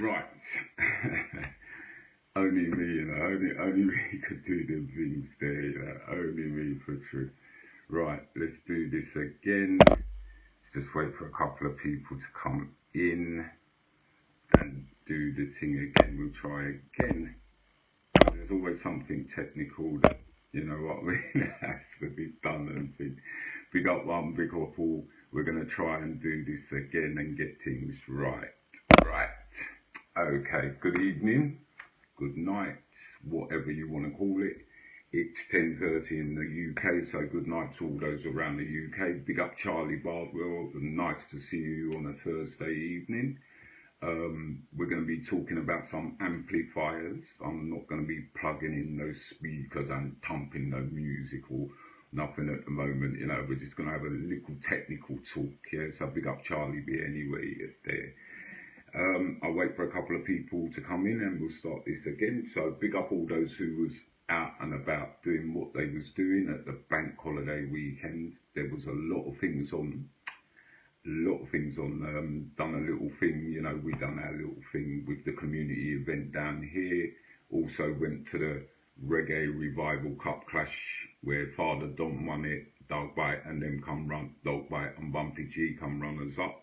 Right. Only me, only me could do them things there, only me for true. Right, let's do this again. Let's just wait for a couple of people to come in and do the thing again. We'll try again. There's always something technical that, you know what I mean, has to be done and thing. Big up one, big up all. We're going to try and do this again and get things right. Right. Okay, good evening, good night, whatever you want to call it. It's 10:30 in the UK, so good night to all those around the UK. Big up Charlie Bardwell, nice to see you on a Thursday evening. We're going to be talking about some amplifiers. I'm not going to be plugging in those speakers and thumping no music or nothing at the moment. You know, we're just going to have a little technical talk. Yeah, so big up Charlie B anyway there. I'll wait for a couple of people to come in and we'll start this again. So big up all those who was out and about doing what they was doing at the bank holiday weekend. There was a lot of things on. Done a little thing, you know, we done our little thing with the community event down here. Also went to the Reggae Revival Cup Clash where Father Don won it, Dog Bite and them come run, Dog Bite and Bumpy G come runners up.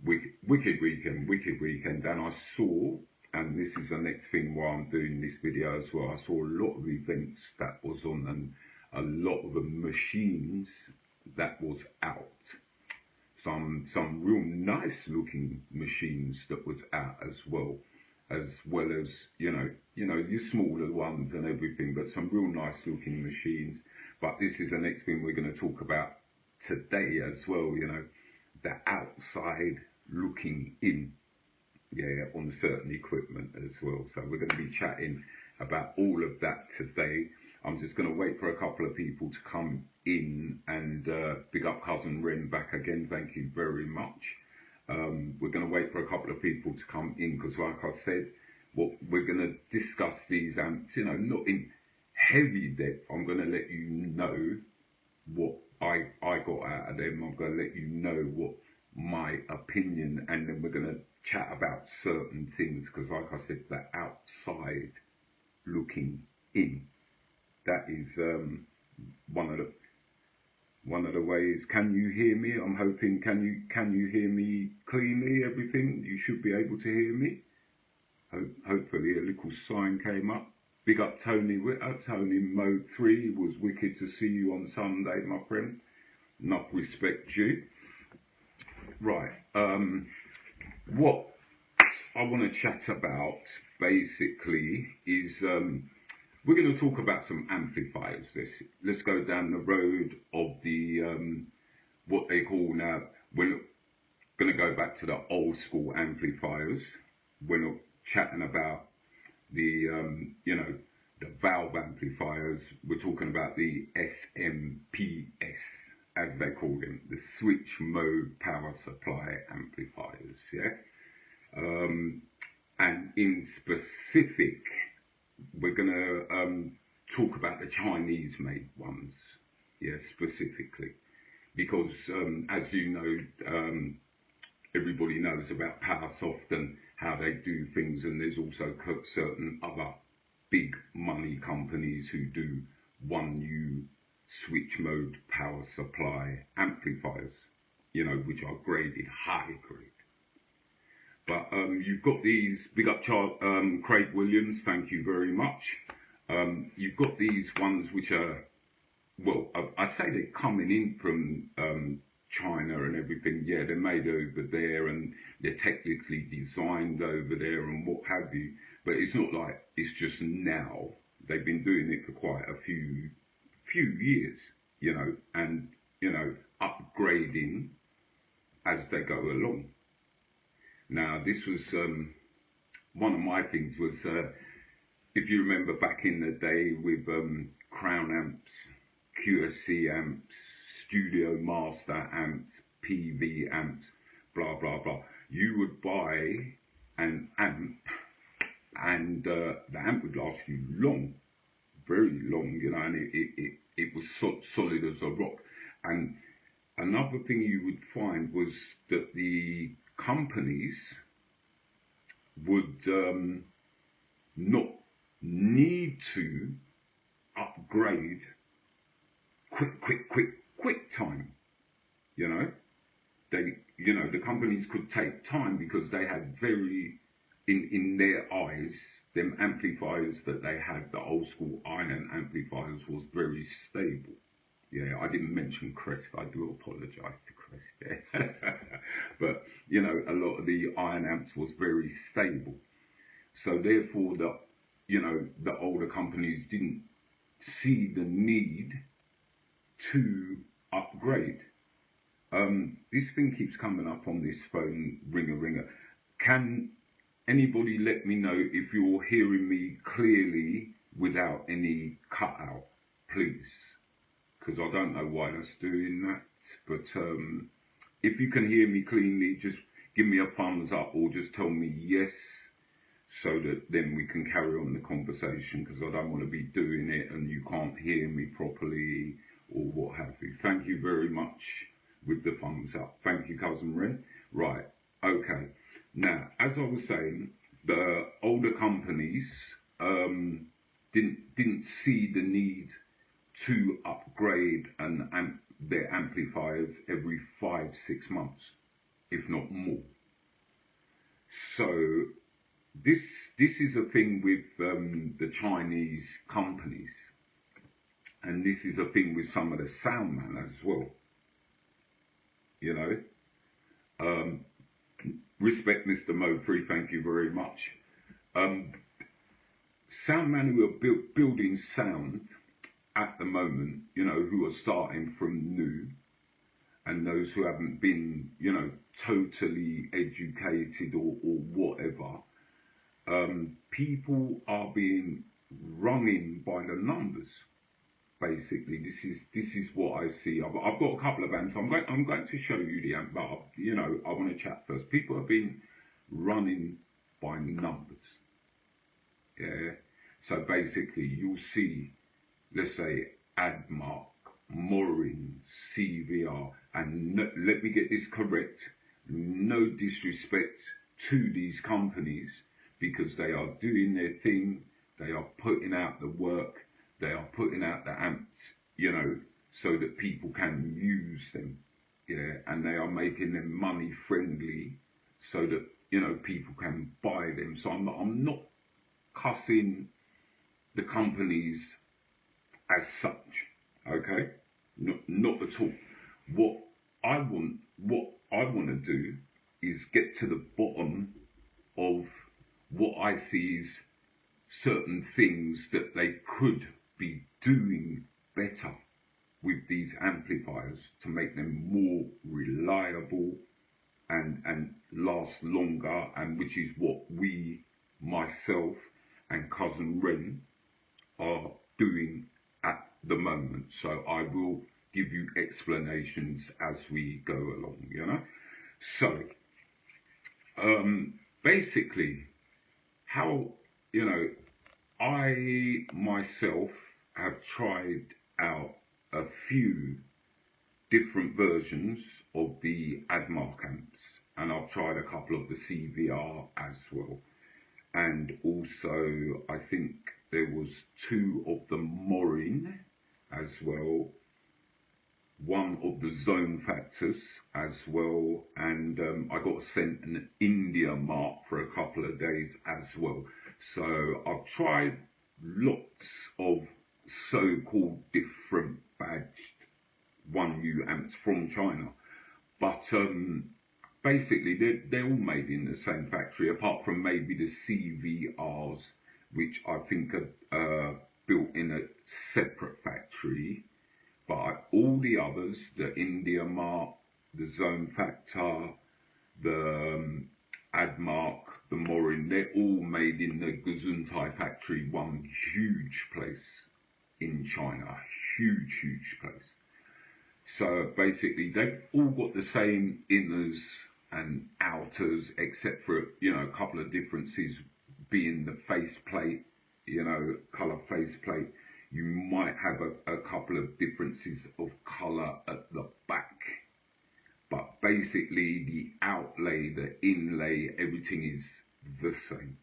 Wicked weekend. And I saw, and this is the next thing while I'm doing this video as well, I saw a lot of events that was on and a lot of the machines that was out. Some real nice looking machines that was out as well as you know your smaller ones and everything, but some real nice looking machines. But this is the next thing we're going to talk about today as well, you know, the outside looking in, yeah, on certain equipment as well. So we're going to be chatting about all of that today. I'm just going to wait for a couple of people to come in and big up Cousin Ren back again. Thank you very much. We're going to wait for a couple of people to come in because, like I said, what we're going to discuss these amps, you know, not in heavy depth. I'm going to let you know what I got out of them. I'm going to let you know what my opinion, and then we're going to chat about certain things because, like I said, the outside looking in. That is one of the ways. Can you hear me? I'm hoping. Can you hear me cleanly? Everything. You should be able to hear me. Hopefully, a little sign came up. Big up Tony Witter. Tony Mode 3 was wicked to see you on Sunday, my friend. Enough respect you. Right. What I want to chat about basically is. We're going to talk about some amplifiers. Let's go down the road of the what they call now. We're not going to go back to the old school amplifiers. We're not chatting about the you know, the valve amplifiers. We're talking about the SMPS, as they call them, the switch mode power supply amplifiers. Yeah, and in specific, we're going to talk about the Chinese made ones, yeah, specifically, because as you know, everybody knows about PowerSoft and how they do things, and there's also certain other big money companies who do 1U switch mode power supply amplifiers, you know, which are graded high grade. But you've got these, big up Craig Williams, thank you very much. You've got these ones which are, well, I say they're coming in from China and everything. Yeah, they're made over there and they're technically designed over there and what have you. But it's not like it's just now. They've been doing it for quite a few years, you know, and, you know, upgrading as they go along. Now, this was one of my things was, if you remember back in the day with Crown amps, QSC amps, Studio Master amps, PV amps, blah, blah, blah. You would buy an amp and the amp would last you long, very long, you know, and it was solid as a rock. And another thing you would find was that the companies would not need to upgrade quick time. You know, the companies could take time because they had very, in their eyes, them amplifiers that they had, the old school iron amplifiers, was very stable. Yeah, I didn't mention Crest. I do apologise to Crest. Yeah. But, a lot of the iron amps was very stable. So therefore, the older companies didn't see the need to upgrade. This thing keeps coming up on this phone, ringer. Can anybody let me know if you're hearing me clearly without any cutout, please? Because I don't know why that's doing that. But if you can hear me cleanly, just give me a thumbs up or just tell me yes, so that then we can carry on the conversation, because I don't want to be doing it and you can't hear me properly or what have you. Thank you very much with the thumbs up. Thank you, Cousin Ren. Right, okay. Now, as I was saying, the older companies didn't see the need to upgrade their amplifiers every 5-6 months, if not more. So this is a thing with the Chinese companies, and this is a thing with some of the sound man as well. Respect Mr. Mo3, thank you very much. Sound man who are building sound at the moment, who are starting from new, and those who haven't been, totally educated or whatever, people are being rung in by the numbers. Basically, this is what I see. I've got a couple of amps. I'm going to show you the amp, but I want to chat first. People have been running by numbers. Yeah. So basically, you'll see, let's say, Admark, Morin, CVR, and let me get this correct. No disrespect to these companies, because they are doing their thing. They are putting out the work. They are putting out the amps, so that people can use them, and they are making them money friendly, so that people can buy them. So I'm not cussing the companies as such, okay? Not at all. What I want to do is get to the bottom of what I see is certain things that they could be doing better with these amplifiers to make them more reliable and last longer, and which is what we, myself and Cousin Ren, are doing at the moment. So I will give you explanations as we go along, So basically, how I myself have tried out a few different versions of the Admark amps, and I've tried a couple of the CVR as well, and also I think there was 2 of the Morin as well, 1 of the Zone Factors as well, and I got sent an India Mark for a couple of days as well. So I've tried lots of so-called different badged 1U amps from China, but basically they're all made in the same factory, apart from maybe the CVRs, which I think are built in a separate factory. But all the others, the India Mark, the Zone Factor, the Admark, the Morin, they're all made in the Gesundheit factory, one huge place in China, huge place. So basically, they've all got the same inners and outers, except for a couple of differences, being the faceplate, colour faceplate. You might have a couple of differences of colour at the back, but basically the outlay, the inlay, everything is the same,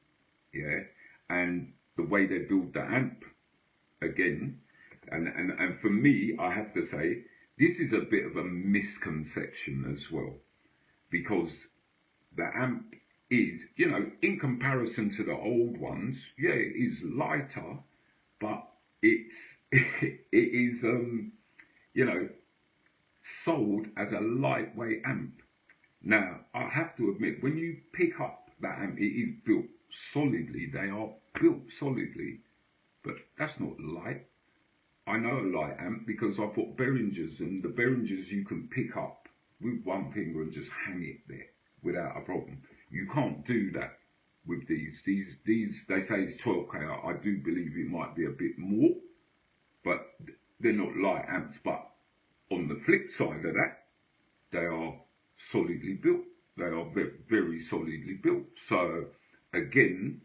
yeah. And the way they build the amp, again, and for me, I have to say, this is a bit of a misconception as well, because the amp is, you know, in comparison to the old ones, yeah, it is lighter, but it's it is you know, sold as a lightweight amp. Now, I have to admit, when you pick up that amp, it is built solidly. They are built solidly, but that's not light. I know a light amp because I've got Behringers, and the Behringers you can pick up with one finger and just hang it there without a problem. You can't do that with these. These they say it's 12K. I do believe it might be a bit more, but they're not light amps. But on the flip side of that, they are solidly built. They are very, very solidly built. So again,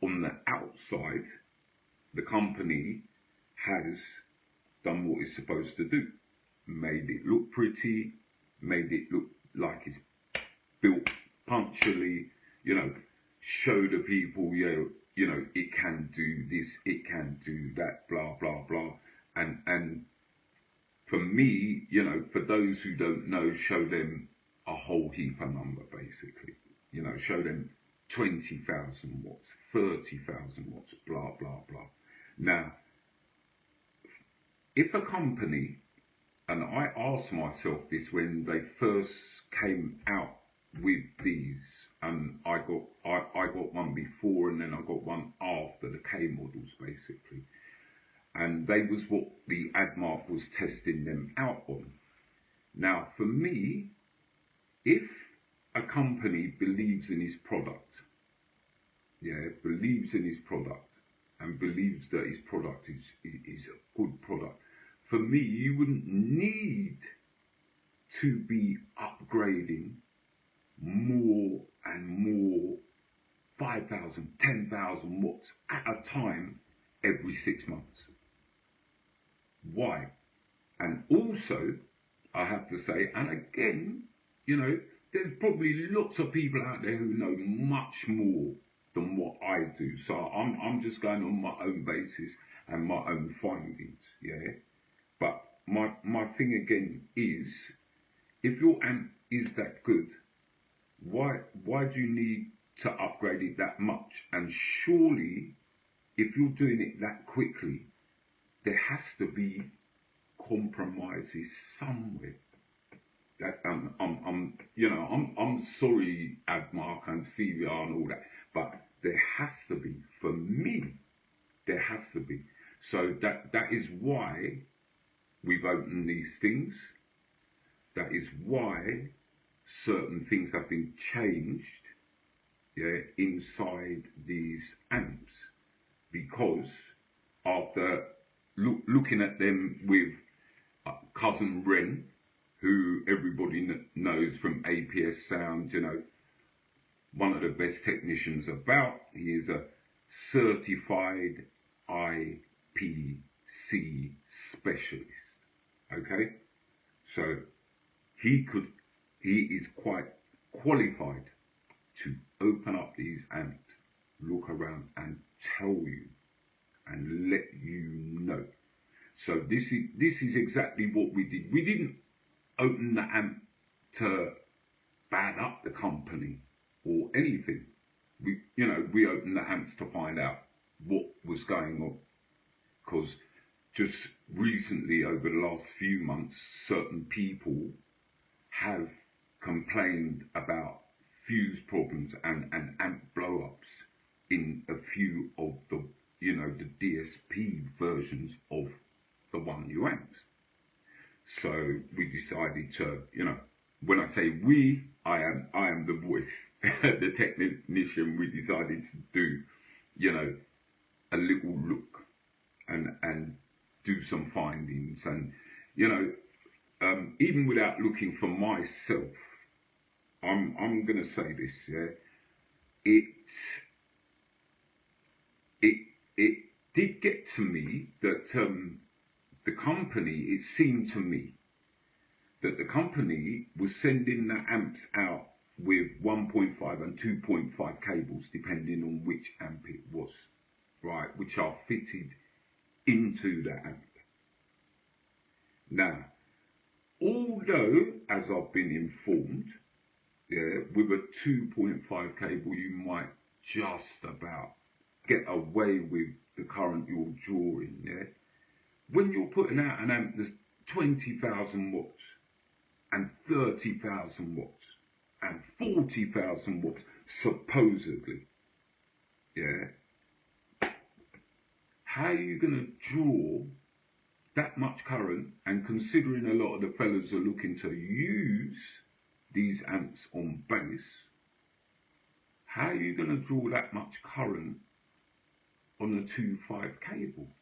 on the outside, the company has done what it's supposed to do. Made it look pretty, made it look like it's built punctually, you know, show the people, you know, it can do this, it can do that, blah, blah, blah. And for me, you know, for those who don't know, show them a whole heap of number, basically. You know, show them 20,000 watts, 30,000 watts, blah, blah, blah. Now, if a company, and I asked myself this when they first came out with these, and I got one before and then I got one after the K models, basically. And they was what the AdMark was testing them out on. Now, for me, if a company believes in his product, yeah, believes in his product, and believes that his product is a good product, for me, you wouldn't need to be upgrading more and more 5,000, 10,000 watts at a time every 6 months. Why? And also, I have to say, and again, you know, there's probably lots of people out there who know much more than what I do. So I'm just going on my own basis and my own findings, yeah. But my thing again is, if your amp is that good, why do you need to upgrade it that much? And surely, if you're doing it that quickly, there has to be compromises somewhere. That I'm sorry, AdMark and CVR and all that, but there has to be. For me, there has to be. So that is why we've opened these things. That is why certain things have been changed, yeah, inside these amps, because after looking at them with cousin Ren, who everybody knows from APS Sound, you know, one of the best technicians about. He is a certified IPC specialist, okay? So he is quite qualified to open up these amps, look around and tell you and let you know. So this is exactly what we did. We didn't open the amp to bad up the company or anything. We opened the amps to find out what was going on, because just recently, over the last few months, certain people have complained about fuse problems and amp blow-ups in a few of the, the DSP versions of the 1U amps. So we decided to, when I say we, I am the voice, the technician. We decided to do, a little look and do some findings, and even without looking for myself, I'm gonna say this, yeah. It did get to me that the company, it seemed to me that the company was sending the amps out with 1.5 and 2.5 cables, depending on which amp it was, right, which are fitted into the amp. Now, although, as I've been informed, yeah, with a 2.5 cable, you might just about get away with the current you're drawing, yeah? When you're putting out an amp that's 20,000 watts and 30,000 watts and 40,000 watts, supposedly, yeah? How are you going to draw that much current? And considering a lot of the fellas are looking to use these amps on bass, how are you going to draw that much current on a 2.5 cable?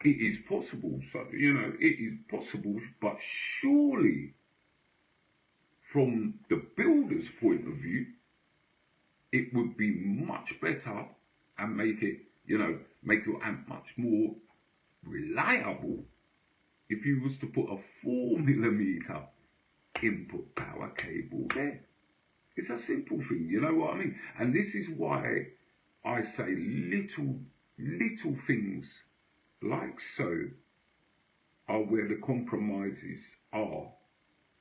It is possible, so, you know, it is possible, but surely from the builder's point of view, it would be much better and make it, you know, make your amp much more reliable if you was to put a 4mm input power cable there. It's a simple thing, you know what I mean? And this is why I say little things like so are where the compromises are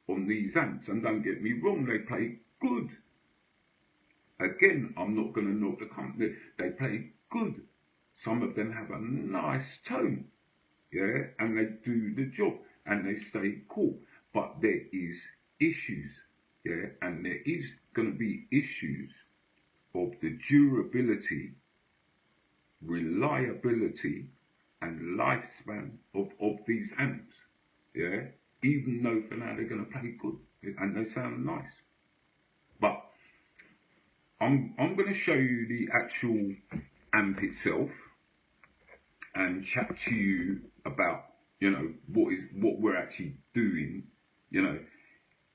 on these amps. And don't get me wrong, they play good. Again, I'm not going to knock the company. They play good. Some of them have a nice tone, yeah, and they do the job and they stay cool. But there is issues, yeah, and there is going to be issues of the durability, reliability, and lifespan of these amps, yeah, even though for now they're going to play good and they sound nice. But I'm going to show you the actual amp itself and chat to you about, you know, what we're actually doing, you know.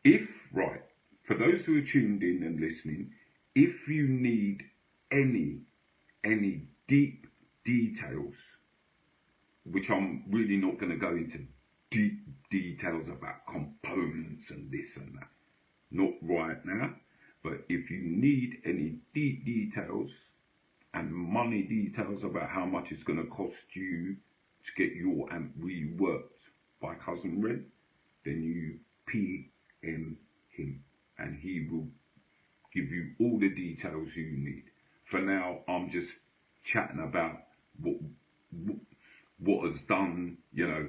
If, right, for those who are tuned in and listening, if you need any deep details, which I'm really not going to go into deep details about components and this and that, not right now, but if you need any deep details and money details about how much it's going to cost you to get your amp reworked by Cousin Red, then you PM him and he will give you all the details you need. For now, I'm just chatting about what has done, you know,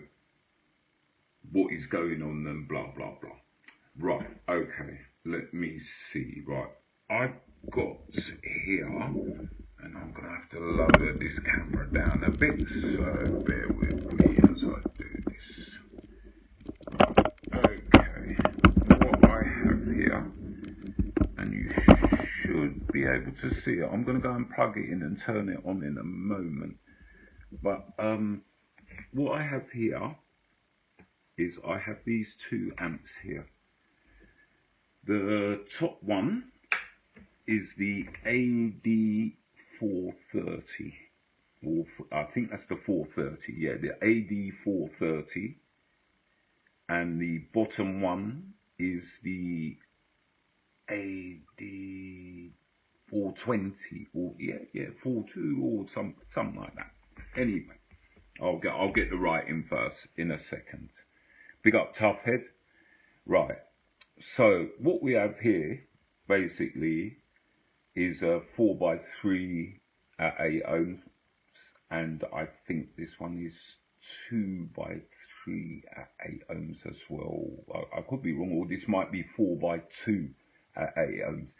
what is going on and blah, blah, blah. Right, okay, let me see. Right, I've got here, and I'm going to have to lower this camera down a bit, so bear with me as I do this. Okay, what I have here, and you should be able to see it. I'm going to go and plug it in and turn it on in a moment. But what I have here is I have these two amps here. The top one is the AD430, or I think that's the 430, yeah, the AD430, and the bottom one is the AD420, or yeah, 42 or something like that. Anyway, I'll get the right in first in a second. Big up Tough Head. Right. So what we have here basically is a 4x3 at 8 ohms, and I think this one is 2x3 at 8 ohms as well. I could be wrong, or this might be 4x2 at 8 ohms.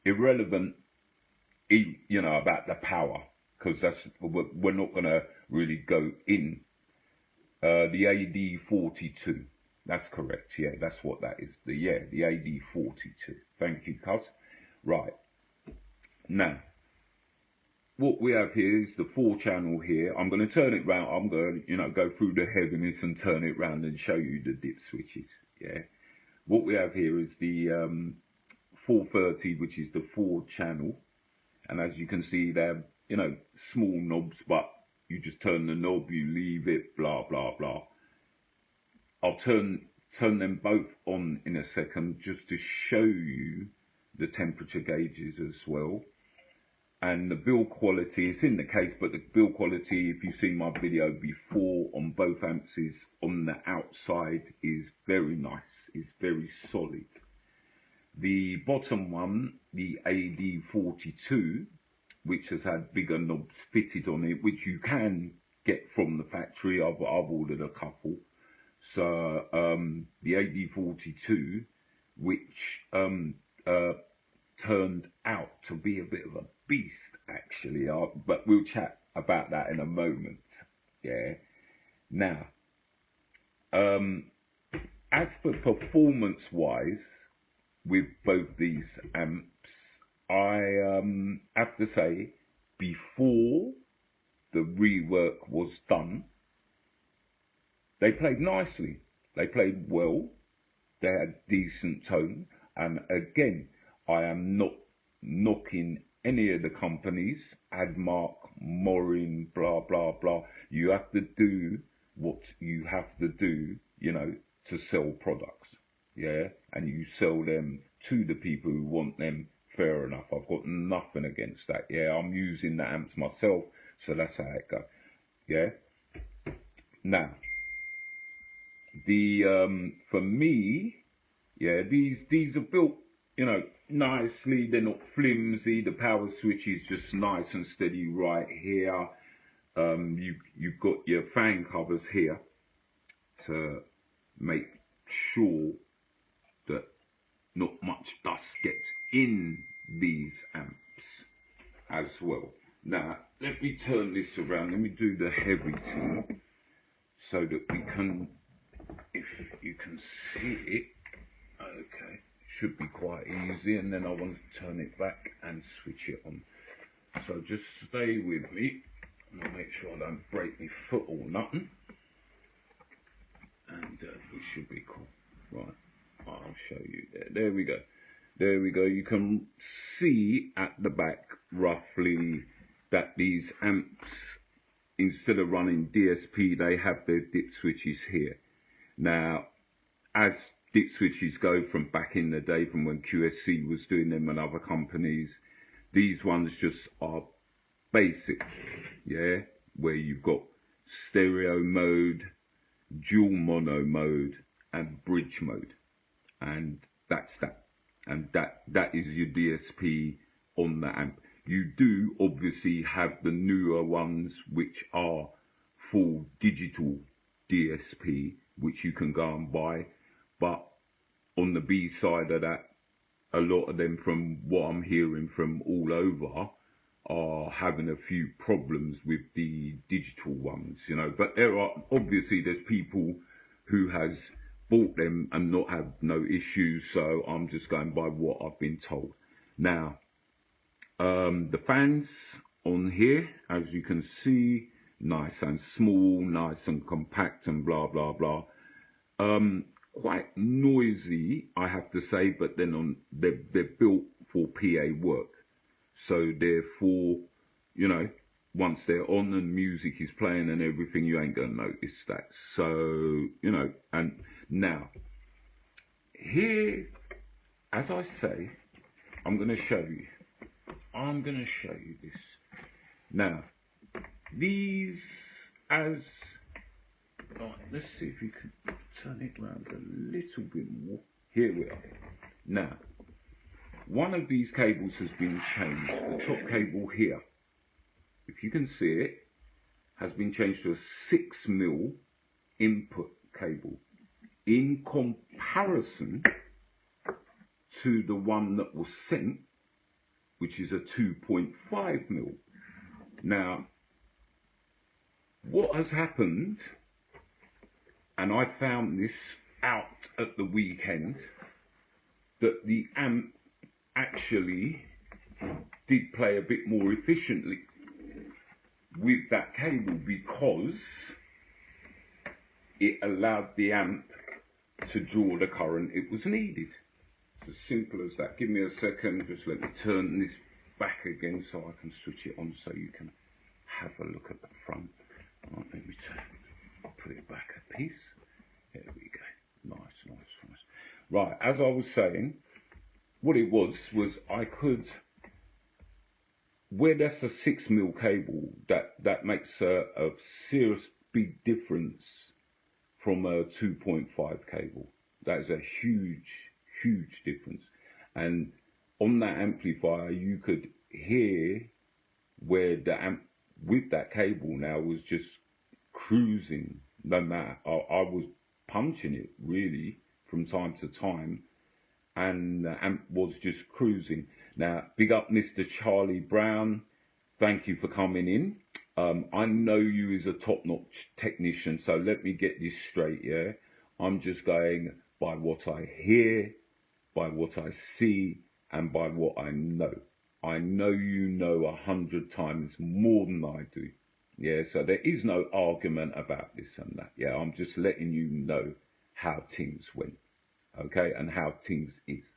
Irrelevant, you know, about the power, because that's, we're not going to really go in. The AD42, that's correct, yeah, that's what that is, the AD42, thank you, cuz. Right, now, what we have here is the 4-channel here. I'm going to turn it round, I'm going to, you know, go through the heaviness and turn it round and show you the dip switches, yeah. What we have here is the 430, which is the 4-channel, and as you can see, they're, you know, small knobs, but you just turn the knob, you leave it, blah, blah, blah. I'll turn them both on in a second just to show you the temperature gauges as well. And the build quality, it's in the case, but the build quality, if you've seen my video before on both amps, is on the outside is very nice, is very solid. The bottom one, the AD42, which has had bigger knobs fitted on it, which you can get from the factory. I've ordered a couple. So the AD42, which turned out to be a bit of a beast, actually. But we'll chat about that in a moment. Yeah. Now, as for performance-wise, with both these amps, I have to say, before the rework was done, they played nicely. They played well. They had decent tone. And again, I am not knocking any of the companies, Admark, Morin, blah, blah, blah. You have to do what you have to do, you know, to sell products. Yeah, and you sell them to the people who want them, fair enough. I've got nothing against that. Yeah, I'm using the amps myself, so that's how it goes. Yeah. Now, the for me, yeah, these are built, you know, nicely. They're not flimsy. The power switch is just nice and steady right here. You've got your fan covers here to make sure that not much dust gets in these amps as well. Now, let me turn this around. Let me do the heavy thing so that we can, if you can see it, okay, should be quite easy. And then I want to turn it back and switch it on. So just stay with me. I'm gonna make sure I don't break my foot or nothing. And it should be cool. Right. I'll show you there. There we go. There we go. You can see at the back roughly that these amps, instead of running DSP, they have their dip switches here. Now, as dip switches go from back in the day, from when QSC was doing them and other companies, these ones just are basic, yeah, where you've got stereo mode, dual mono mode, and bridge mode. And that's that. And that is your DSP on the amp. You do obviously have the newer ones, which are full digital DSP, which you can go and buy. But on the B side of that, a lot of them, from what I'm hearing from all over, are having a few problems with the digital ones, you know. But there are, obviously, there's people who has bought them and not have no issues, so I'm just going by what I've been told. Now, the fans on here, as you can see, nice and small, nice and compact and blah, blah, blah. Quite noisy, I have to say, but then they're built for PA work. So therefore, you know, once they're on and music is playing and everything, you ain't going to notice that. So, you know, and now, here, as I say, I'm going to show you. I'm going to show you this. Now, these, as, right, let's see if you can turn it around a little bit more. Here we are. Now, one of these cables has been changed. The top cable here, if you can see it, has been changed to a 6mm input cable in comparison to the one that was sent, which is a 2.5mm. Now, what has happened, and I found this out at the weekend, that the amp actually did play a bit more efficiently with that cable, because it allowed the amp to draw the current it was needed. It's as simple as that. Give me a second, just let me turn this back again so I can switch it on so you can have a look at the front. Right, let me put it back a piece. There we go. Nice, nice, nice. Right, as I was saying, what it was I could, where that's a 6mm cable, that makes a serious big difference from a 2.5 cable. That is a huge difference. And on that amplifier, you could hear where the amp with that cable now was just cruising. No matter, I was punching it really from time to time, and the amp was just cruising. Now, big up Mr. Charlie Brown. Thank you for coming in. I know you is a top-notch technician, so let me get this straight, yeah? I'm just going by what I hear, by what I see, and by what I know. I know you know 100 times more than I do. Yeah, so there is no argument about this and that. Yeah, I'm just letting you know how things went, okay, and how things is.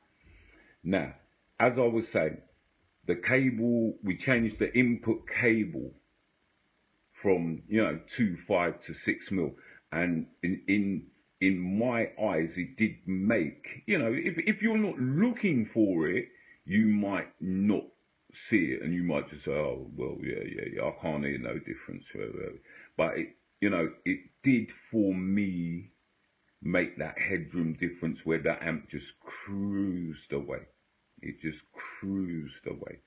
Now, as I was saying, the cable, we changed the input cable from 2.5 to 6mm, and in my eyes, it did make, if you're not looking for it, you might not see it, and you might just say, oh well, yeah, I can't hear no difference, but it did for me make that headroom difference where the amp just cruised away. It just cruised away,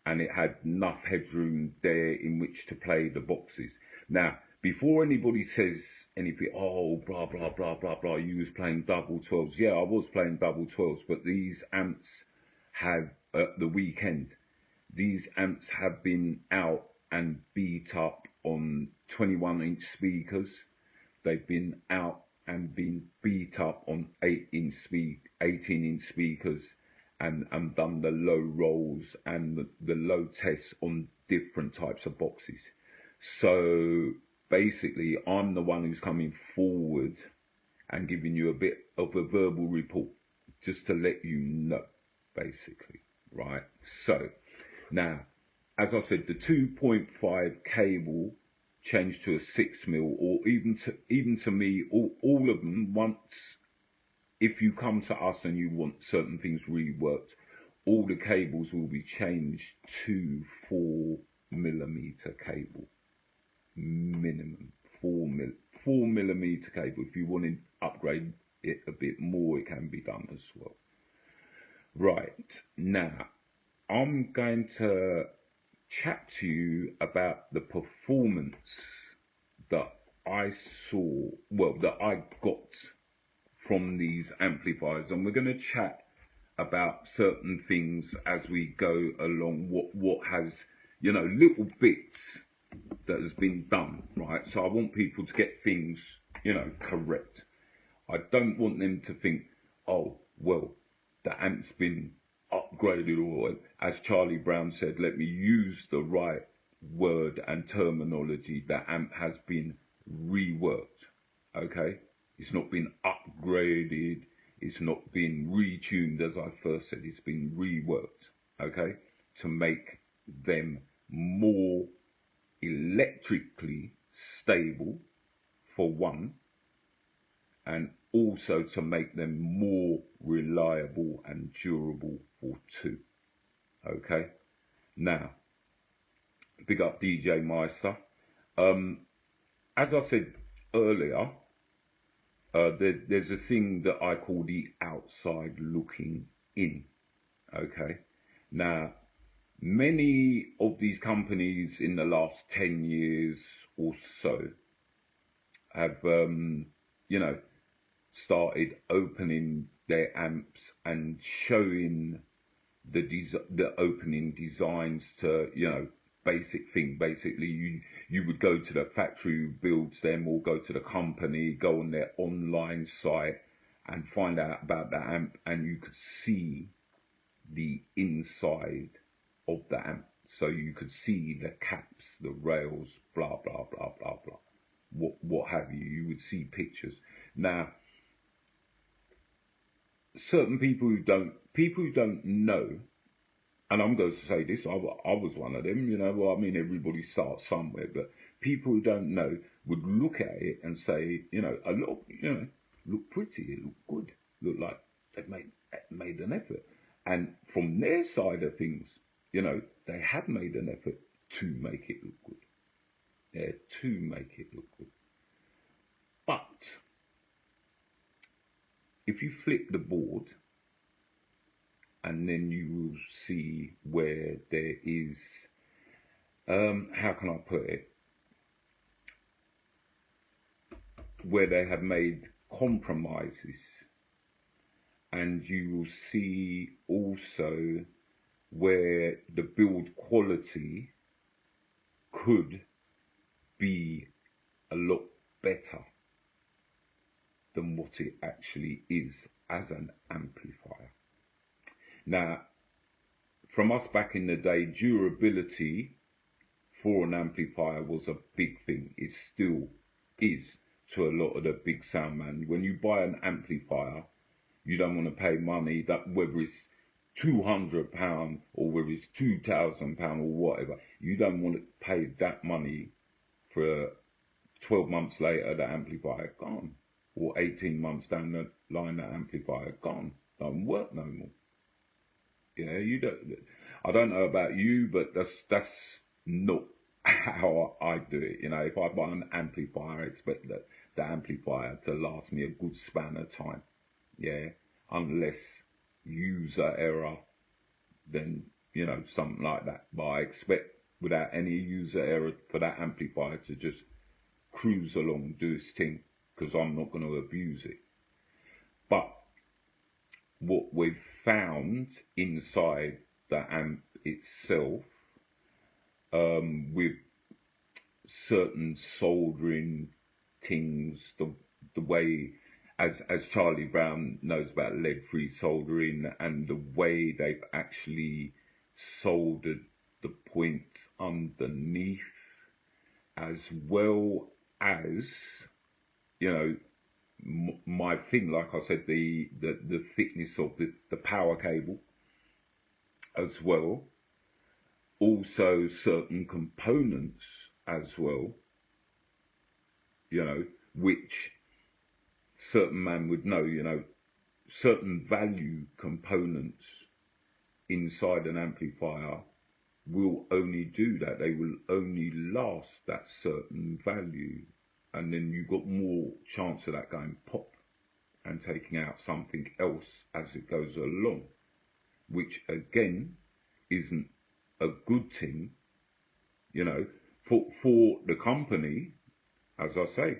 and it had enough headroom there in which to play the boxes. Now, before anybody says anything, oh, blah, blah, blah, blah, blah, you was playing double 12s. Yeah, I was playing double 12s, but these amps have, at the weekend, these amps have been out and beat up on 21-inch speakers. They've been out and been beat up on 18-inch speakers, and done the low rolls and the low tests on different types of boxes. So basically, I'm the one who's coming forward and giving you a bit of a verbal report, just to let you know, basically, right? So now, as I said, the 2.5 cable changed to a 6mm, or even to me, all of them, once, if you come to us and you want certain things reworked, all the cables will be changed to 4mm cable, minimum 4mm cable. If you want to upgrade it a bit more, it can be done as well. Right, now I'm going to chat to you about the performance that I saw, well, that I got from these amplifiers, and we're going to chat about certain things as we go along, what has, little bits that has been done, right? So I want people to get things, correct. I don't want them to think, oh, well, the amp's been upgraded, or as Charlie Brown said, let me use the right word and terminology, the amp has been reworked, okay? It's not been upgraded, it's not been retuned, as I first said, it's been reworked, okay? To make them more electrically stable, for one, and also to make them more reliable and durable, for two, okay? Now, big up DJ Meister. As I said earlier, there's a thing that I call the outside looking in, okay? Now, many of these companies in the last 10 years or so have, started opening their amps and showing the opening designs to, basic thing. Basically, you would go to the factory who builds them, or go to the company, go on their online site and find out about the amp, and you could see the inside of the amp. So you could see the caps, the rails, blah, blah, blah, blah, blah, what have you. You would see pictures. Now, certain people who don't know, and I'm going to say this, I was one of them, well, I mean, everybody starts somewhere, but people who don't know would look at it and say, a lot, look pretty, it look good, look like they've made an effort. And from their side of things, you know, they have made an effort to make it look good. Yeah, to make it look good. But if you flip the board, and then you will see where there is, how can I put it? Where they have made compromises. And you will see also where the build quality could be a lot better than what it actually is as an amplifier. Now, from us back in the day, durability for an amplifier was a big thing. It still is to a lot of the big sound man. When you buy an amplifier, you don't want to pay money, that whether it's £200 or whether it's £2,000 or whatever. You don't want to pay that money for 12 months later, the amplifier gone. Or 18 months down the line, the amplifier gone. Don't work no more. Yeah, you don't. I don't know about you, but that's not how I do it. You know, if I buy an amplifier, I expect that the amplifier to last me a good span of time. Yeah, unless user error, then, you know, something like that. But I expect without any user error for that amplifier to just cruise along, do its thing, because I'm not going to abuse it. But what we've found inside the amp itself, with certain soldering things, the way, as Charlie Brown knows about lead-free soldering, and the way they've actually soldered the points underneath, as well as, you know, my thing, like I said, the thickness of the power cable as well. Also certain components as well, you know, which certain man would know, you know, certain value components inside an amplifier will only do that. They will only last that certain value. And then you've got more chance of that going pop and taking out something else as it goes along, which again isn't a good thing, you know, for the company. As I say,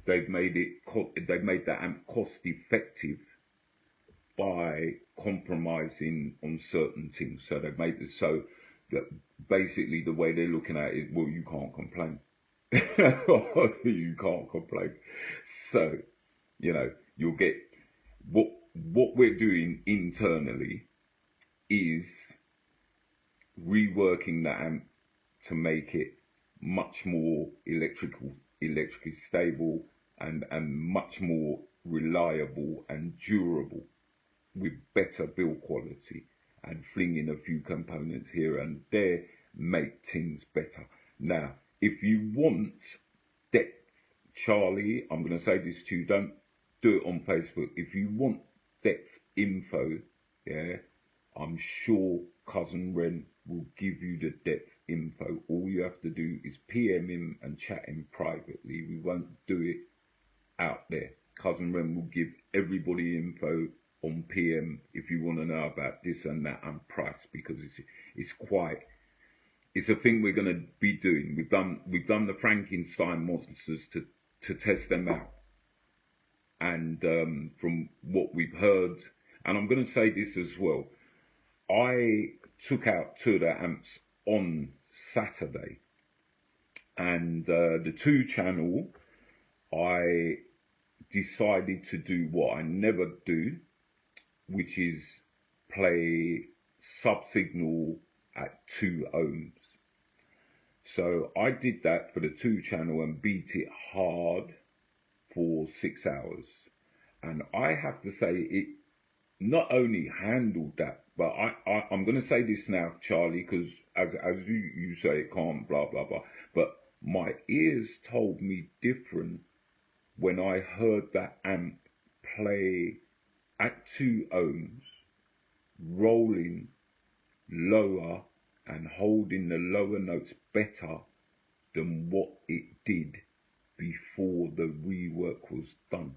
they've made the amp cost effective by compromising on certain things. So they've made it so that basically the way they're looking at it, well, you can't complain. You can't complain. So, you know, you'll get what we're doing internally is reworking the amp to make it much more electrically stable and much more reliable and durable, with better build quality, and flinging a few components here and there make things better. Now, if you want depth, Charlie, I'm going to say this to you, don't do it on Facebook. If you want depth info, yeah, I'm sure Cousin Ren will give you the depth info. All you have to do is PM him and chat him privately. We won't do it out there. Cousin Ren will give everybody info on PM if you want to know about this and that and price, because it's a thing we're going to be doing. We've done the Frankenstein monsters to test them out, and from what we've heard, and I'm going to say this as well, I took out 2 of the amps on Saturday, and the 2-channel, I decided to do what I never do, which is play sub-signal at 2 ohms. So I did that for the 2-channel and beat it hard for 6 hours. And I have to say, it not only handled that, but I'm going to say this now, Charlie, because as you say, it can't, blah, blah, blah. But my ears told me different when I heard that amp play at 2 ohms rolling lower and holding the lower notes better than what it did before the rework was done.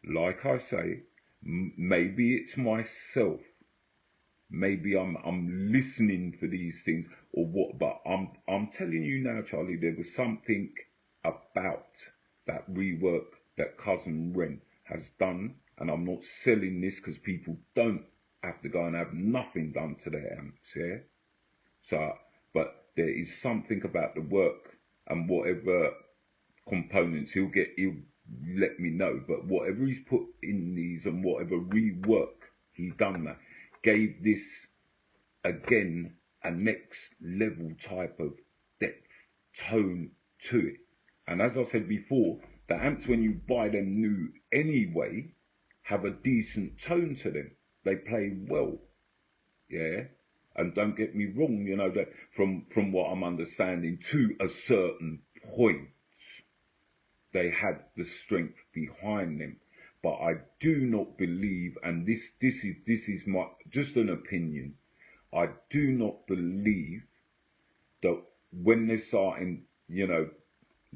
Like I say, maybe it's myself. Maybe I'm listening for these things or what, but I'm telling you now, Charlie, there was something about that rework that Cousin Ren has done, and I'm not selling this because people don't have to go and have nothing done to their amps, yeah? So, but there is something about the work and whatever components he'll let me know, but whatever he's put in these and whatever rework he done that gave this again a next level type of depth tone to it. And as I said before, the amps when you buy them new anyway have a decent tone to them. They play well, yeah. And don't get me wrong, you know, that from what I'm understanding, to a certain point they had the strength behind them. But I do not believe, and this is my just an opinion, I do not believe that when they're starting, you know,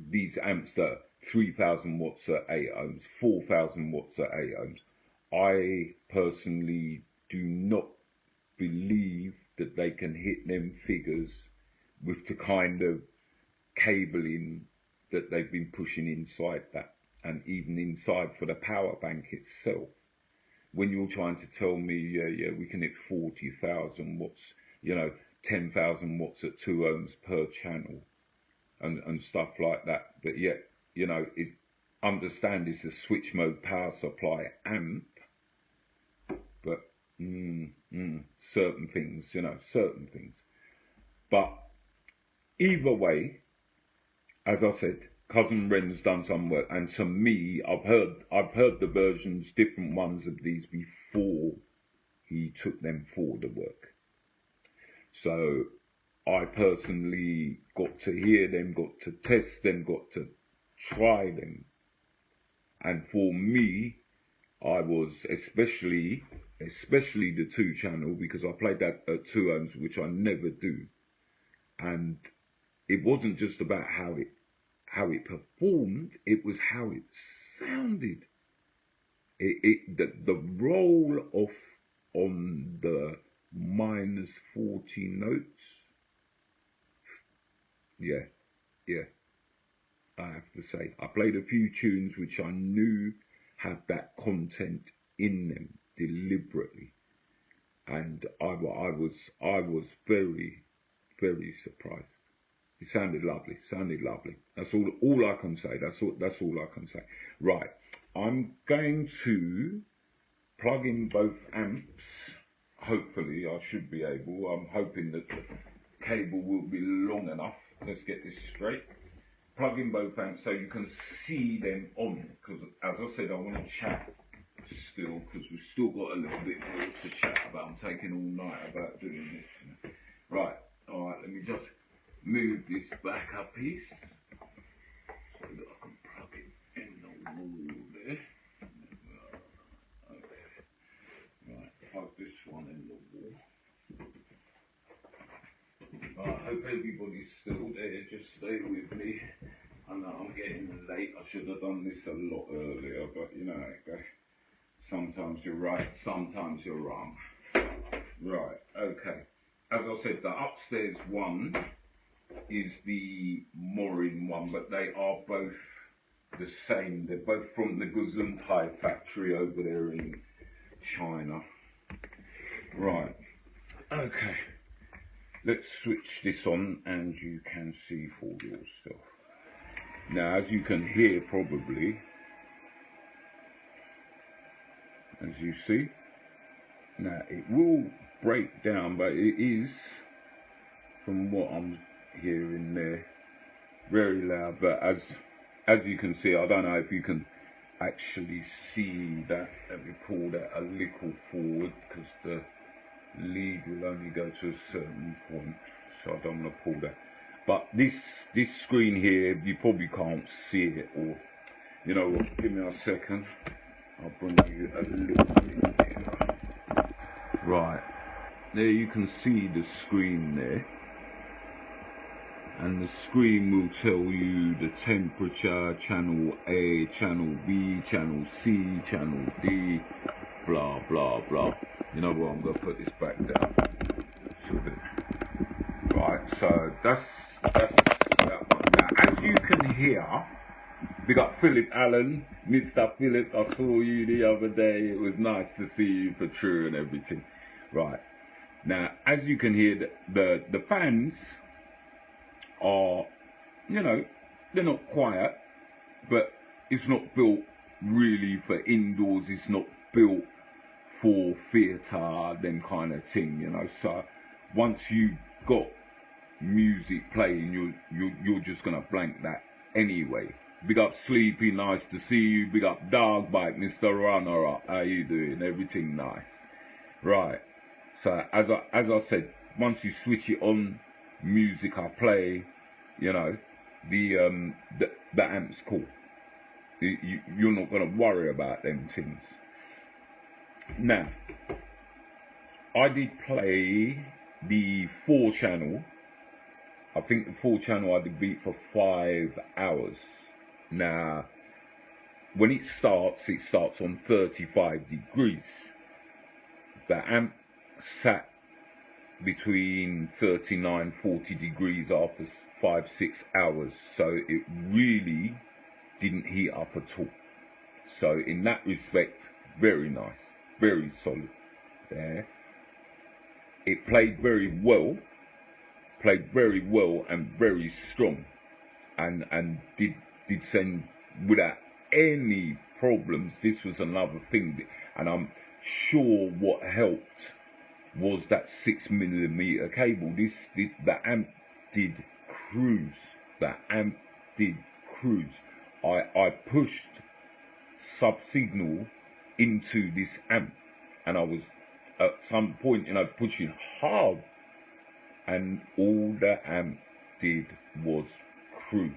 these amps that are 3,000 watts at 8 ohms, 4,000 watts at 8 ohms, I personally do not believe that they can hit them figures with the kind of cabling that they've been pushing inside that, and even inside for the power bank itself. When you're trying to tell me, yeah, we can hit 40,000 watts, you know, 10,000 watts at 2 ohms per channel, and stuff like that, but yet, you know, understand it's a switch mode power supply amp, but certain things, you know, certain things. But either way, as I said, Cousin Ren's done some work, and to me, I've heard the versions, different ones of these before he took them for the work. So I personally got to hear them, got to test them, got to try them. And for me, I was especially the 2-channel, because I played that at 2 ohms, which I never do. And it wasn't just about how it performed, it was how it sounded. The roll off on the -40 notes. Yeah, I have to say, I played a few tunes which I knew had that content in them deliberately, and I was very, very surprised. It sounded lovely, That's all I can say. That's all I can say. Right, I'm going to plug in both amps. Hopefully, I should be able. I'm hoping that the cable will be long enough. Let's get this straight. Plug in both amps so you can see them on. Because, as I said, I want to chat still, because we've still got a little bit more to chat about. I'm taking all night about doing this. Right, all right, let me just move this back a piece so that I can plug it in the wall there. Okay. Right, plug this one in the wall. I hope everybody's still there, just stay with me. I know I'm getting late, I should have done this a lot earlier, but you know how it goes. Sometimes you're right, sometimes you're wrong. Right, okay. As I said, the upstairs one is the Morin one, but they are both the same. They're both from the Gesundheit factory over there in China. Right, okay. Let's switch this on and you can see for yourself. Now, as you can hear probably, as you see, now it will break down, but it is, from what I'm hearing there, very loud. But as you can see, I don't know if you can actually see that. Let me pull that a little forward, because the lead will only go to a certain point, so I don't want to pull that. But this screen here, you probably can't see it, or you know what, give me a second, I'll bring you a little bit here. Right, there you can see the screen there, and the screen will tell you the temperature, channel A, channel B, channel C, channel D, blah blah blah. You know what, I'm going to put this back down. Right, so that's that one. Now, as you can hear, big up Philip Allen, Mr. Philip, I saw you the other day. It was nice to see you for true and everything. Right, now, as you can hear, the fans are, you know, they're not quiet, but it's not built really for indoors. It's not built for theatre, them kind of thing, you know. So once you got music playing, you're just gonna blank that anyway. Big up Sleepy, nice to see you. Big up Dog Bite, Mr. Runner Up, how you doing? Everything nice. Right, so as I said, once you switch it on, music I play, you know, the amp's cool. You're not gonna worry about them things. Now, I did play the 4-channel. I think the 4-channel I did beat for 5 hours. Now, when it starts on 35 degrees. The amp sat between 39, 40 degrees after 5-6 hours. So it really didn't heat up at all. So in that respect, very nice, very solid there. It played very well and very strong, and did send without any problems. This was another thing, and I'm sure what helped was that 6mm cable. The amp did cruise. The amp did cruise. I pushed sub signal into this amp, and I was at some point, you know, pushing hard, and all the amp did was cruise,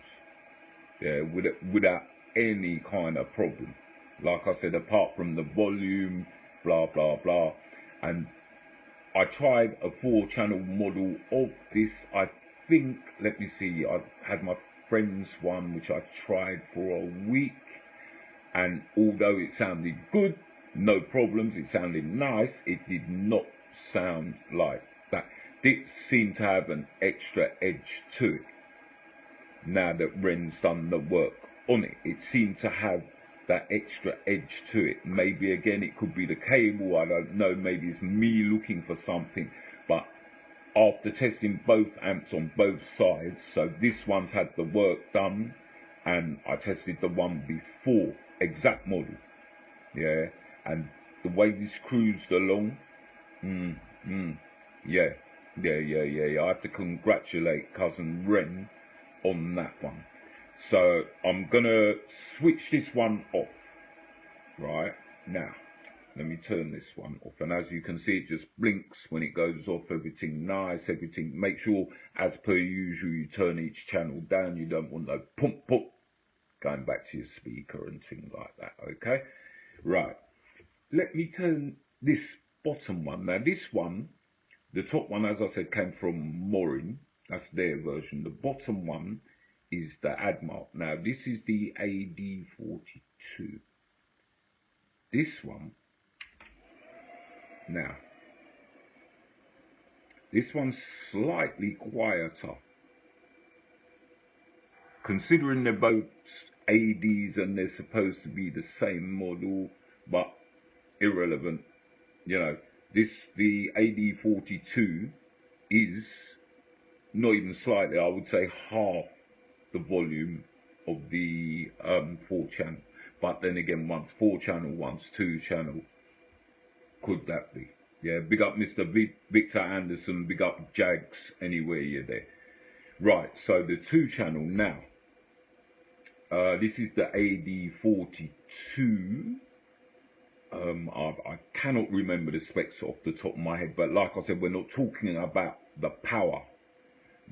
yeah, without any kind of problem. Like I said, apart from the volume, blah blah blah. And I tried a 4-channel model of this. I think, let me see, I had my friend's one, which I tried for a week, and although it sounded good, no problems, it sounded nice, it did not sound like that. It seemed to have an extra edge to it. Now that Ren's done the work on it, it seemed to have that extra edge to it. Maybe again it could be the cable, I don't know, maybe it's me looking for something. But after testing both amps on both sides, so this one's had the work done, and I tested the one before, exact model, yeah, and the way this cruised along, yeah, I have to congratulate cousin Ren on that one. So I'm gonna switch this one off right now. Let me turn this one off, and as you can see, it just blinks when it goes off. Everything nice, everything. Make sure, as per usual, you turn each channel down. You don't want no pump going back to your speaker and things like that. Okay, right, let me turn this bottom one. Now this one, the top one, as I said, came from Morin. That's their version. The bottom one is the Admar. Now this is the AD42. This one, now this one's slightly quieter, considering they're both ADs and they're supposed to be the same model, but irrelevant. You know, the AD42 is not even slightly, I would say half the volume of the 4-channel. But then again, once 4-channel, once 2-channel, could that be? Yeah, big up Mr. Victor Anderson, big up Jags, anywhere you're there. Right, so the 2-channel now. This is the AD42. I cannot remember the specs off the top of my head, but like I said, we're not talking about the power.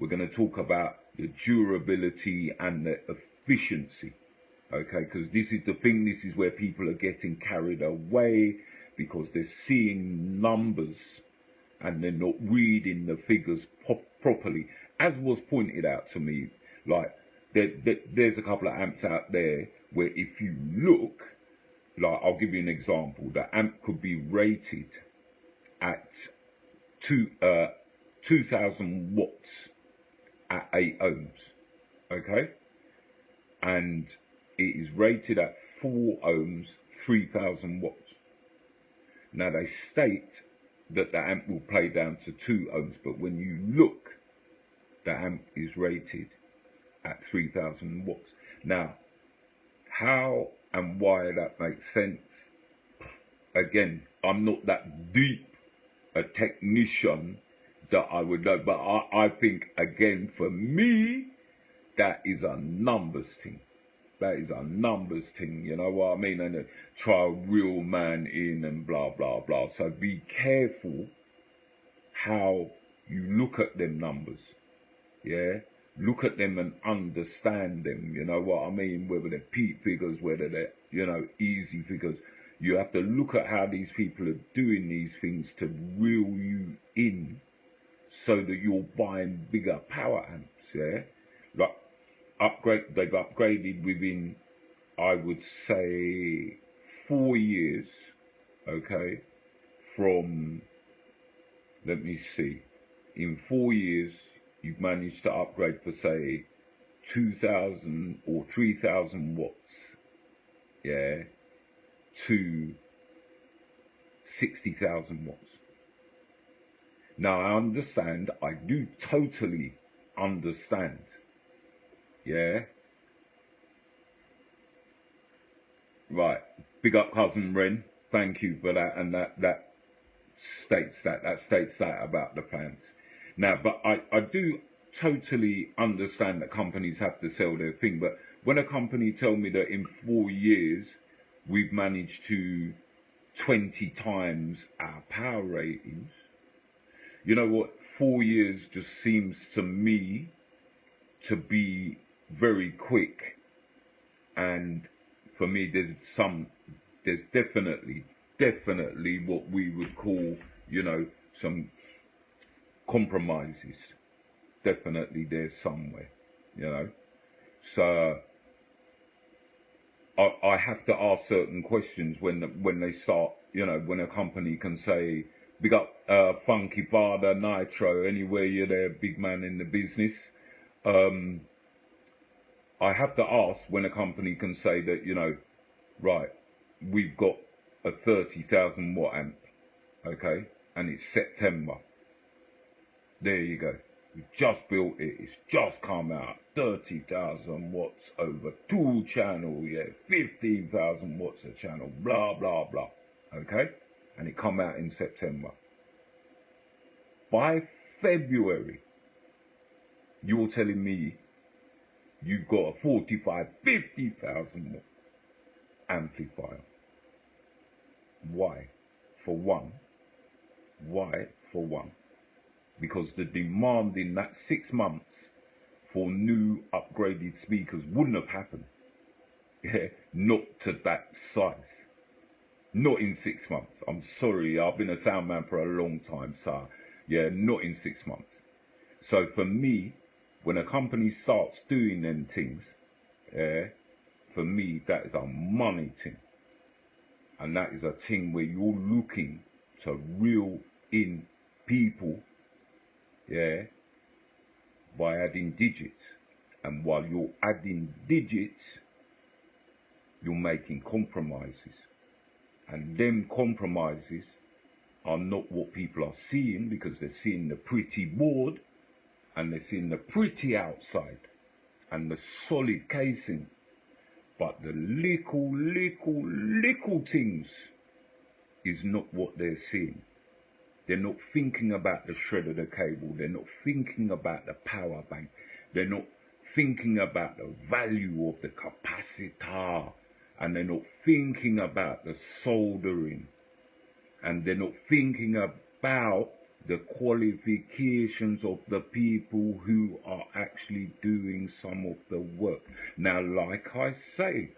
We're going to talk about the durability and the efficiency. Okay, because this is the thing, this is where people are getting carried away. because they're seeing numbers and they're not reading the figures properly. As was pointed out to me, like there's a couple of amps out there where if you look, like I'll give you an example, the amp could be rated at 2000 watts at 8 ohms, okay? And it is rated at 4 ohms, 3000 watts. Now they state that the amp will play down to 2 ohms, but when you look, the amp is rated at 3000 watts. Now, how and why that makes sense, again, I'm not that deep a technician that I would know, but I think, again, for me, that is a numbers thing. That is a numbers thing, you know what I mean? And try a real man in and blah, blah, blah. So be careful how you look at them numbers, yeah? Look at them and understand them, you know what I mean? Whether they're peak figures, whether they're, you know, easy figures. You have to look at how these people are doing these things to reel you in so that you're buying bigger power amps, yeah? Like, they've upgraded within, I would say, 4 years, okay, from, let me see, in 4 years, you've managed to upgrade for, say, 2,000 or 3,000 watts, yeah, to 60,000 watts. Now, I understand, I do totally understand, yeah. Right, big up cousin Ren, thank you for that, and that states that about the fans. Now, but I do totally understand that companies have to sell their thing, but when a company tell me that in 4 years we've managed to 20 times our power ratings, you know what, 4 years just seems to me to be very quick. And for me, there's definitely what we would call, you know, some compromises. Definitely there's somewhere, you know. So I have to ask certain questions when they start, you know, when a company can say, big up Funky Father, Nitro, anywhere you're there, big man in the business. I have to ask when a company can say that, you know, right, we've got a 30,000 watt amp, okay, and it's September. There you go. We just built it. It's just come out. 30,000 watts over 2 channel, yeah, 15,000 watts a channel, blah, blah, blah, okay? And it come out in September. By February, you're telling me you've got a 45, 50,000 watt amplifier. Why? For one. Why? For one. Because the demand in that 6 months for new upgraded speakers wouldn't have happened. Yeah, not to that size. Not in 6 months. I'm sorry, I've been a sound man for a long time, so yeah, not in 6 months. So for me, when a company starts doing them things, for me, that is a money thing. And that is a thing where you're looking to reel in people, yeah, by adding digits. And while you're adding digits, you're making compromises. And them compromises are not what people are seeing, because they're seeing the pretty board and they're seeing the pretty outside and the solid casing. But the little things is not what they're seeing. They're not thinking about the shred of the cable. They're not thinking about the power bank. They're not thinking about the value of the capacitor. And they're not thinking about the soldering. And they're not thinking about the qualifications of the people who are actually doing some of the work. Now, like I say,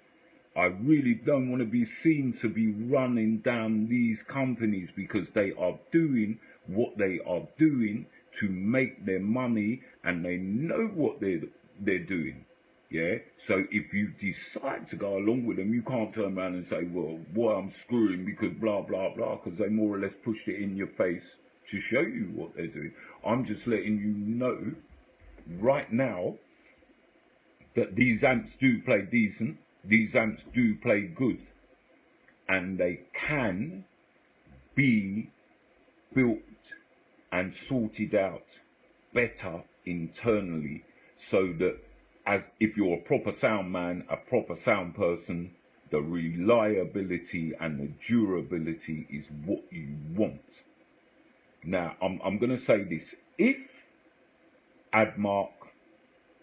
I really don't want to be seen to be running down these companies because they are doing what they are doing to make their money, and they know what they're doing. Yeah. So if you decide to go along with them, you can't turn around and say, well, boy, I'm screwing because blah, blah, blah, because they more or less pushed it in your face to show you what they're doing. I'm just letting you know right now that these amps do play decent, these amps do play good, and they can be built and sorted out better internally, so that as if you're a proper sound man, a proper sound person, the reliability and the durability is what you want. Now, I'm going to say this. If Admark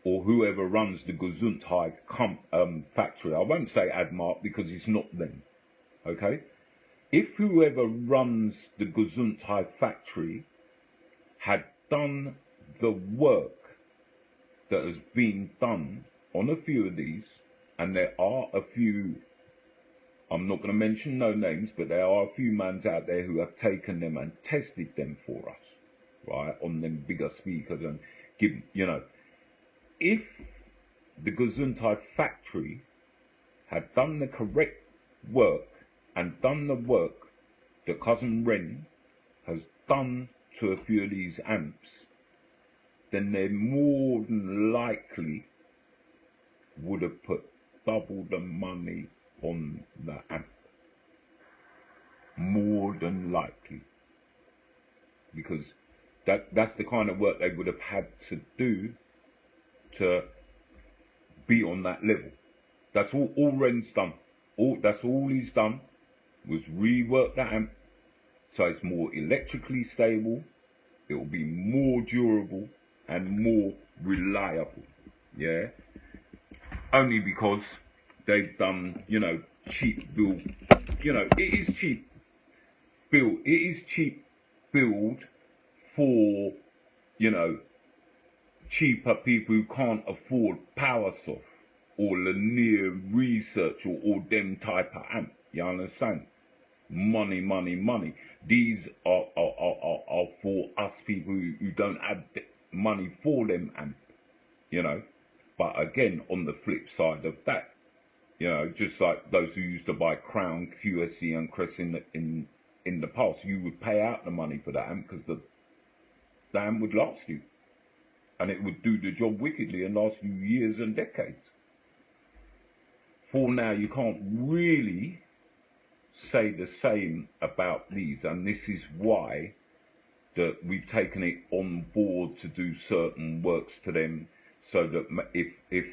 or whoever runs the Gesundheit factory, I won't say Admark because it's not them, okay? If whoever runs the Gesundheit factory had done the work that has been done on a few of these, and there are a few, I'm not going to mention no names, but there are a few mans out there who have taken them and tested them for us, right, on them bigger speakers, and give, you know, if the Gesundheit factory had done the correct work and done the work that Cousin Ren has done to a few of these amps, then they more than likely would have put double the money on the amp. More than likely. Because that's the kind of work they would have had to do to be on that level. That's all Ren's done. That's all he's done was rework that amp so it's more electrically stable, it will be more durable and more reliable. Yeah, only because they've done, you know, cheap build. You know, it is cheap build. It is cheap build for, you know, cheaper people who can't afford PowerSoft or Linear Research or them type of amp. You understand? Money, money, money. These are for us people who don't have money for them amp, you know. But again, on the flip side of that, you know, just like those who used to buy Crown, QSC and Crest in the past, you would pay out the money for that amp because the amp would last you. And it would do the job wickedly and last you years and decades. For now, you can't really say the same about these, and this is why that we've taken it on board to do certain works to them, so that if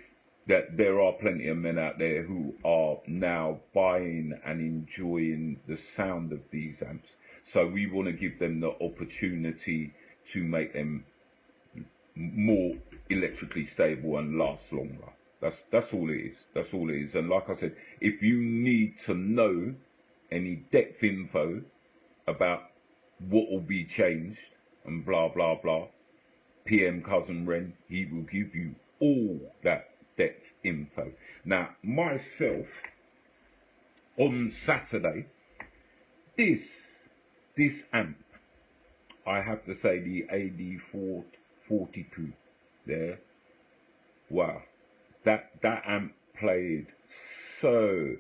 that there are plenty of men out there who are now buying and enjoying the sound of these amps, so we want to give them the opportunity to make them more electrically stable and last longer. That's all it is. That's all it is. And like I said, if you need to know any depth info about what will be changed and blah blah blah, PM Cousin Ren, he will give you all that depth info. Now myself, on Saturday, this amp, I have to say, the AD442 there, wow, that amp played so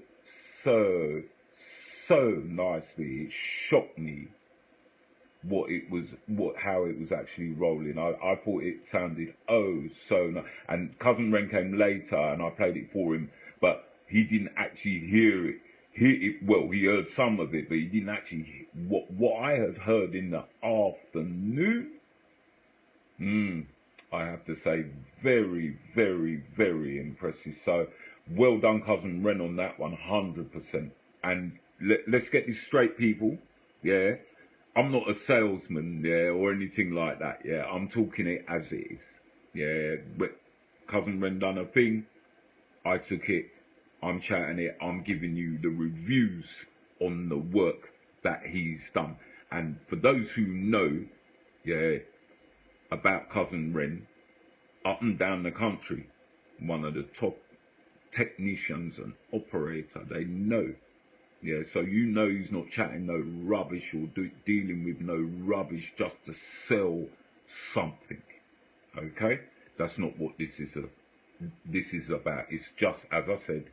nicely. It shocked me how it was actually rolling. I thought it sounded so nice. And Cousin Ren came later and I played it for him, but he didn't actually hear it. Well, he heard some of it, but he didn't actually what I had heard in the afternoon. I have to say, very, very, very impressive. So well done, Cousin Ren, on that 100%. And let's get this straight, people. Yeah, I'm not a salesman, yeah, or anything like that. Yeah, I'm talking it as it is. Yeah, but Cousin Ren done a thing, I took it, I'm chatting it, I'm giving you the reviews on the work that he's done. And for those who know, yeah, about Cousin Ren, up and down the country, one of the top technicians and operator, they know. Yeah, so you know he's not chatting no rubbish or dealing with no rubbish just to sell something. Okay, that's not what this is about. It's just, as I said,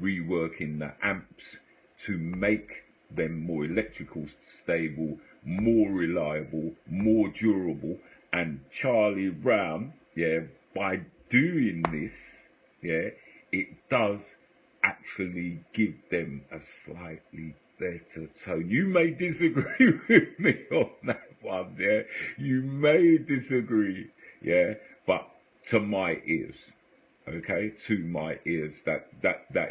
reworking the amps to make them more electrical stable, more reliable, more durable. And Charlie Brown, yeah, by doing this, yeah, it does actually give them a slightly better tone. You may disagree with me on that one, yeah. You may disagree, yeah, but to my ears, okay, to my ears, that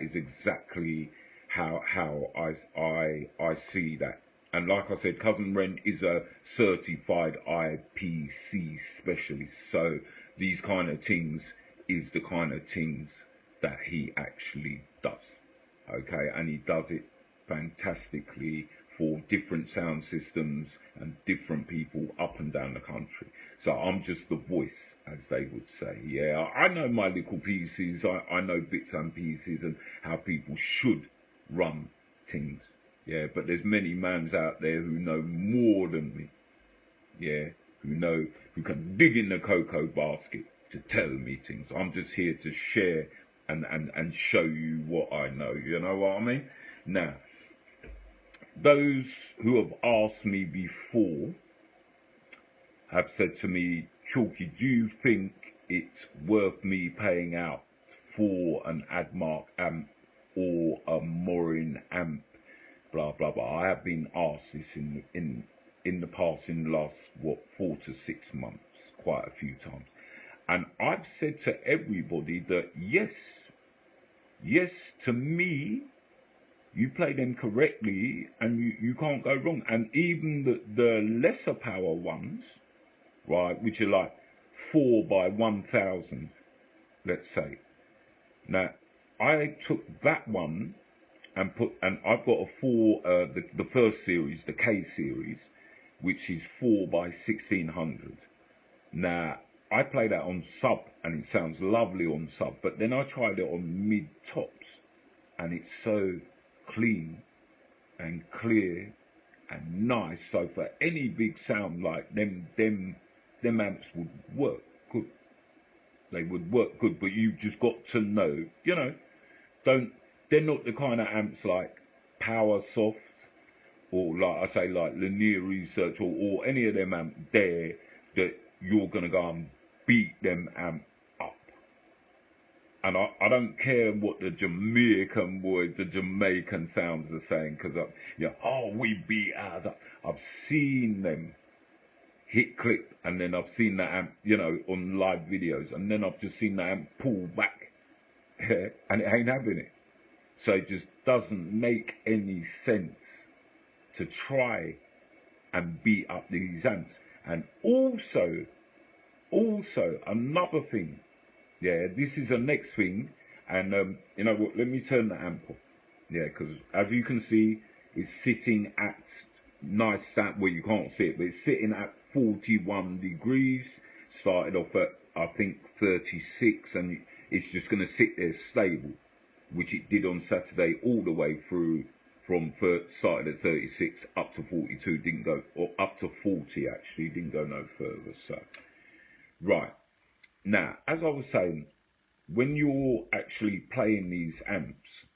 is exactly how I see that. And like I said, Cousin Ren is a certified IPC specialist, so these kind of things is the kind of things that he actually does, okay, and he does it fantastically for different sound systems and different people up and down the country. So I'm just the voice, as they would say. Yeah, I know my little pieces, I know bits and pieces and how people should run things. Yeah, but there's many mans out there who know more than me. Yeah, who can dig in the cocoa basket to tell me things. I'm just here to share and show you what I know. You know what I mean? Now, those who have asked me before have said to me, Chalky, do you think it's worth me paying out for an Admark amp or a Morin amp? Blah blah blah. I have been asked this in the past, in the last 4 to 6 months, quite a few times, and I've said to everybody that yes, to me, you play them correctly and you can't go wrong. And even the lesser power ones, right, which are like 4 by 1000, let's say. Now, I took that one and I've got a 4, the first series, the K series, which is 4 by 1600. Now, I play that on sub and it sounds lovely on sub, but then I tried it on mid tops and it's so clean and clear and nice. So for any big sound, like them amps would work good. They would work good, but you've just got to know, they're not the kind of amps like Power Soft or, like I say, like Linear Research or any of them amps there that you're going to go and beat them amp up. And I don't care what the Jamaican boys, the Jamaican sounds are saying, because we beat ours up. I've seen them hit clip, and then I've seen that amp, on live videos, and then I've just seen that amp pull back, and it ain't having it. So it just doesn't make any sense to try and beat up these amps. And also another thing, this is the next thing, and you know what, let me turn the amp off, because as you can see, it's sitting at nice stand, well, you can't see it, but it's sitting at 41 degrees, started off at, I think, 36, and it's just going to sit there stable, which it did on Saturday all the way through, started at 36 up to 42, didn't go, or up to 40 actually, didn't go no further. So, right, now, as I was saying, when you're actually playing these amps,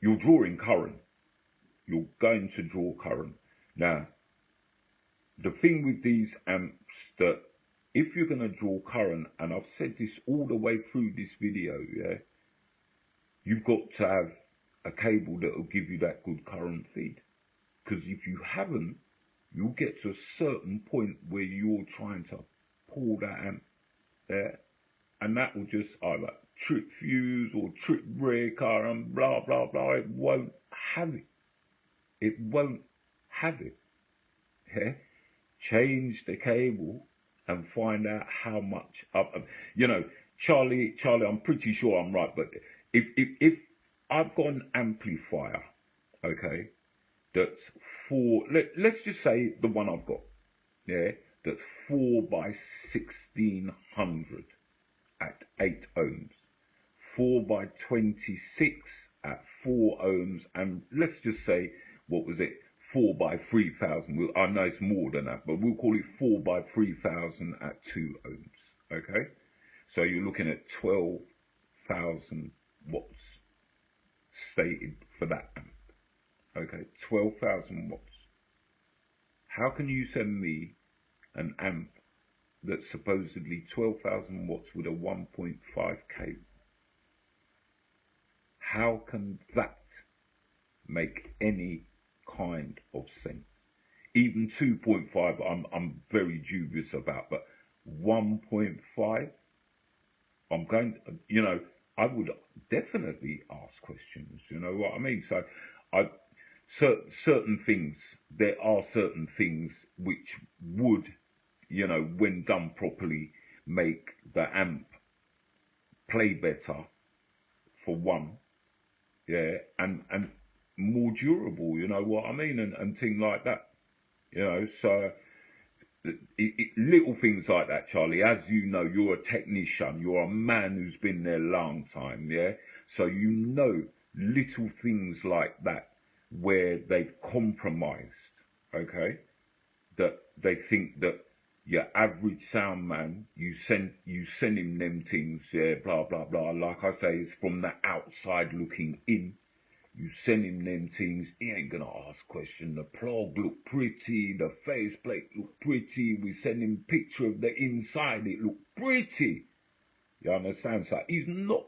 you're drawing current. You're going to draw current. Now, the thing with these amps, that if you're going to draw current, and I've said this all the way through this video, you've got to have a cable that will give you that good current feed. Because if you haven't, you'll get to a certain point where you're trying to pull that amp there, and that will just either trip fuse or trip breaker and blah blah blah. It won't have it. It won't have it. Change the cable and find out how much up. Charlie, I'm pretty sure I'm right, but if I've got an amplifier, okay, that's let's just say the one I've got, that's 4 by 1600, at 8 ohms, 4 by 26 at 4 ohms, and let's just say, what was it, 4 by 3000. I know it's more than that, but we'll call it 4 by 3000 at 2 ohms. Okay, so you're looking at 12,000 watts stated for that amp. Okay, 12,000 watts. How can you send me an amp that's supposedly 12,000 watts with a 1.5k? How can that make any kind of sense? Even 2.5 I'm very dubious about, but 1.5, I'm going, you know, I would definitely ask questions, you know what I mean? So certain things, there are certain things which would, you know, when done properly, make the amp play better, for one, yeah, and more durable, you know what I mean, and things like that, you know. So little things like that, Charlie. As you know, you're a technician, you're a man who's been there a long time, yeah, so you know little things like that where they've compromised, okay, that they think that your average sound man, you send him them things, yeah, blah blah blah. Like I say, it's from the outside looking in. You send him them things, he ain't gonna ask question. The plug look pretty, the faceplate look pretty. We send him picture of the inside, it look pretty. You understand? So he's not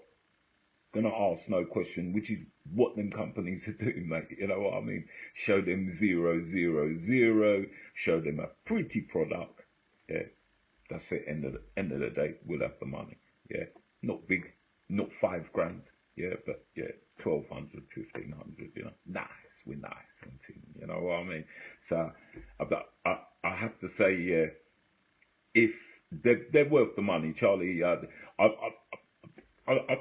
gonna ask no question, which is what them companies are doing, mate. You know what I mean? Show them 0, 0, 0. Show them a pretty product. Yeah, that's it. End of the day, we'll have the money. Yeah, not big, not 5 grand. Yeah, but yeah, 1,200, 1,500. You know, nice, we're nice and thing. You know what I mean? So I have to say, yeah, if they're worth the money, Charlie. I'll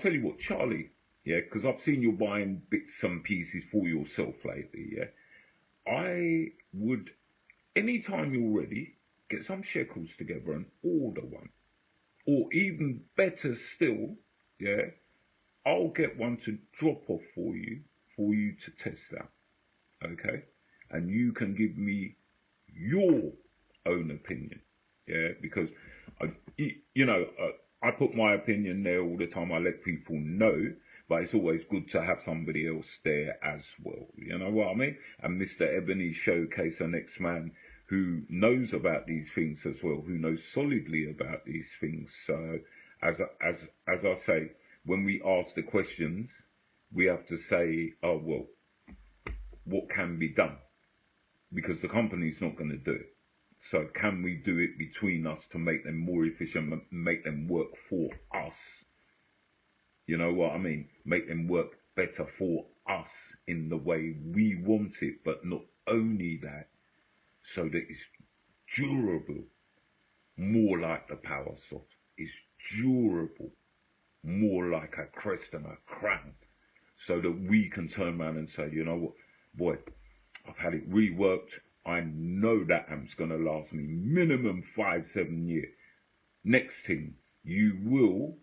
tell you what, Charlie. Yeah, because I've seen you buying bits and pieces for yourself lately. Yeah, I would, anytime you're ready, get some shekels together and order one. Or even better still, yeah, I'll get one to drop off for you to test out, okay? And you can give me your own opinion, yeah? Because, I put my opinion there all the time. I let people know, but it's always good to have somebody else there as well, you know what I mean? And Mr. Ebony Showcase, an ex-man who knows about these things as well, who knows solidly about these things. So, as I say, when we ask the questions, we have to say, oh, well, what can be done? Because the company's not going to do it. So can we do it between us to make them more efficient, make them work for us? You know what I mean? Make them work better for us in the way we want it, but not only that, so that it's durable, more like the power soft. It's durable, more like a crest and a crown, so that we can turn around and say, you know what, boy, I've had it reworked. I know that amp's going to last me minimum 5-7 years. Next thing, you will,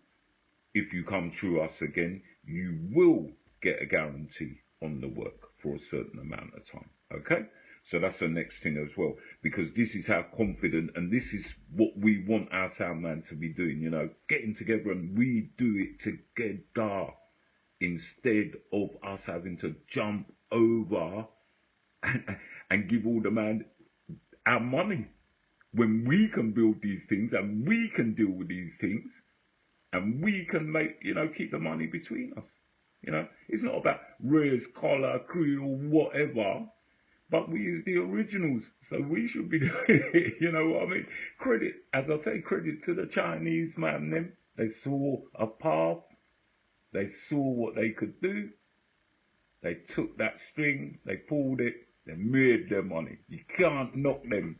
if you come through us again, you will get a guarantee on the work for a certain amount of time, okay? So that's the next thing as well, because this is how confident, and this is what we want our sound man to be doing, you know, getting together and we do it together instead of us having to jump over and give all the man our money when we can build these things and we can deal with these things and we can make, you know, keep the money between us. You know, it's not about Reyes, Collar, Creole, whatever. But we use the originals, so we should be doing it, you know what I mean? Credit, as I say, credit to the Chinese man, them. They saw a path, they saw what they could do, they took that string, they pulled it, they made their money. You can't knock them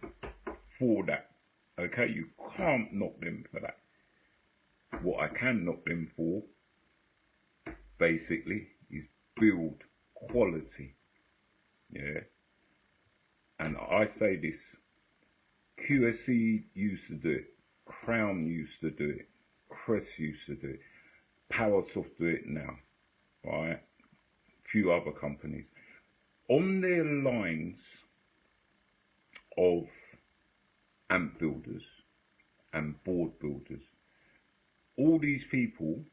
for that, okay? You can't knock them for that. What I can knock them for, basically, is build quality, yeah? And I say this, QSE used to do it, Crown used to do it, Crest used to do it. Powersoft do it now, right? Few other companies. On their lines of amp builders and board builders, all these people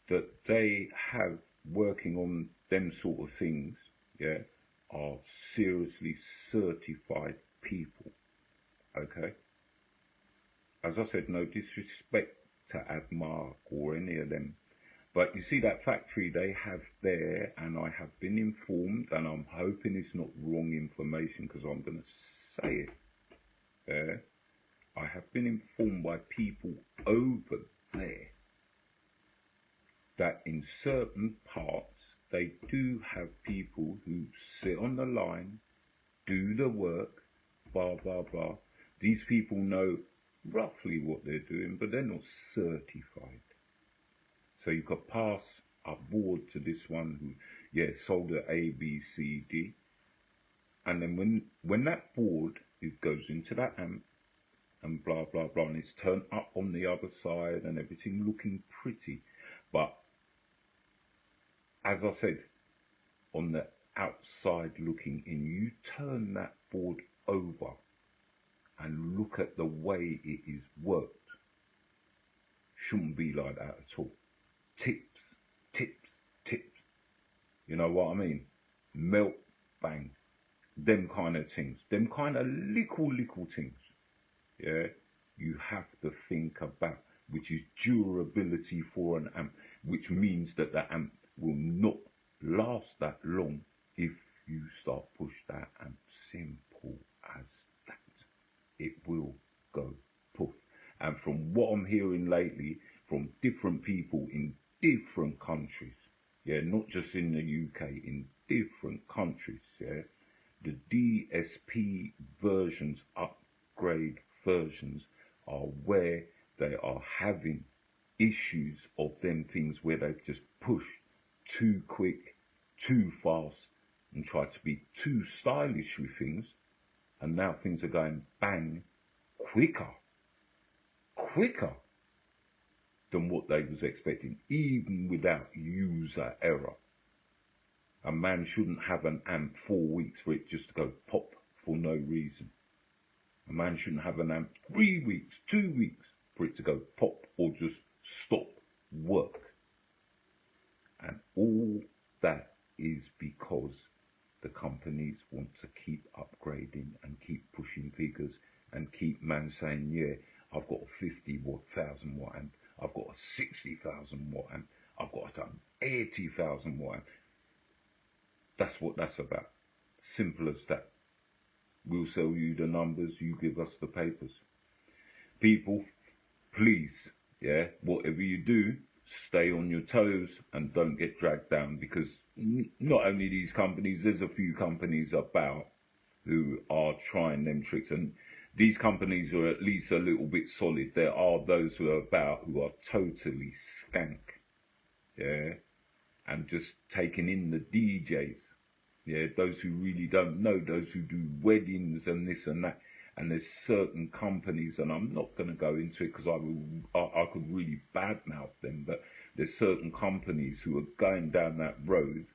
that they have working on them sort of things, yeah, are seriously certified people, okay? As I said, no disrespect to Admark or any of them, but you see that factory they have there, and I have been informed, and I'm hoping it's not wrong information because I'm going to say it, yeah? I have been informed by people over there that in certain parts they do have people who sit on the line, do the work, blah, blah, blah. These people know roughly what they're doing, but they're not certified. So you could pass a board to this one who, yeah, sold at A, B, C, D. And then when that board, it goes into that amp, and blah, blah, blah, and it's turned up on the other side and everything looking pretty. But as I said, on the outside looking in, you turn that board over and look at the way it is worked. Shouldn't be like that at all. Tips, tips, tips. You know what I mean? Melt, bang. Them kind of things. Them kind of little things. Yeah, you have to think about, which is durability for an amp, which means that the amp will not last that long if you start push that amp. Simple as that. It will go poof. And from what I'm hearing lately from different people in different countries, yeah, not just in the UK, in different countries, yeah, the DSP versions, upgrade versions, are where they are having issues of them things where they've just pushed too quick, too fast, and tried to be too stylish with things, and now things are going bang quicker than what they was expecting, even without user error. A man shouldn't have an amp 4 weeks for it just to go pop for no reason. A man shouldn't have an amp 3 weeks, 2 weeks for it to go pop or just stop work. And all that is because the companies want to keep upgrading and keep pushing figures and keep man saying, yeah, I've got a 50,000 watt amp, I've got a 60,000 watt amp, I've got an 80,000 watt amp. That's what that's about. Simple as that. We'll sell you the numbers, you give us the papers. People, please, yeah, whatever you do, stay on your toes and don't get dragged down, because not only these companies, there's a few companies about who are trying them tricks, and these companies are at least a little bit solid. There are those who are about who are totally skank, yeah, and just taking in the DJs, yeah, those who really don't know, those who do weddings and this and that. And there's certain companies, and I'm not going to go into it because I could really badmouth them, but there's certain companies who are going down that road,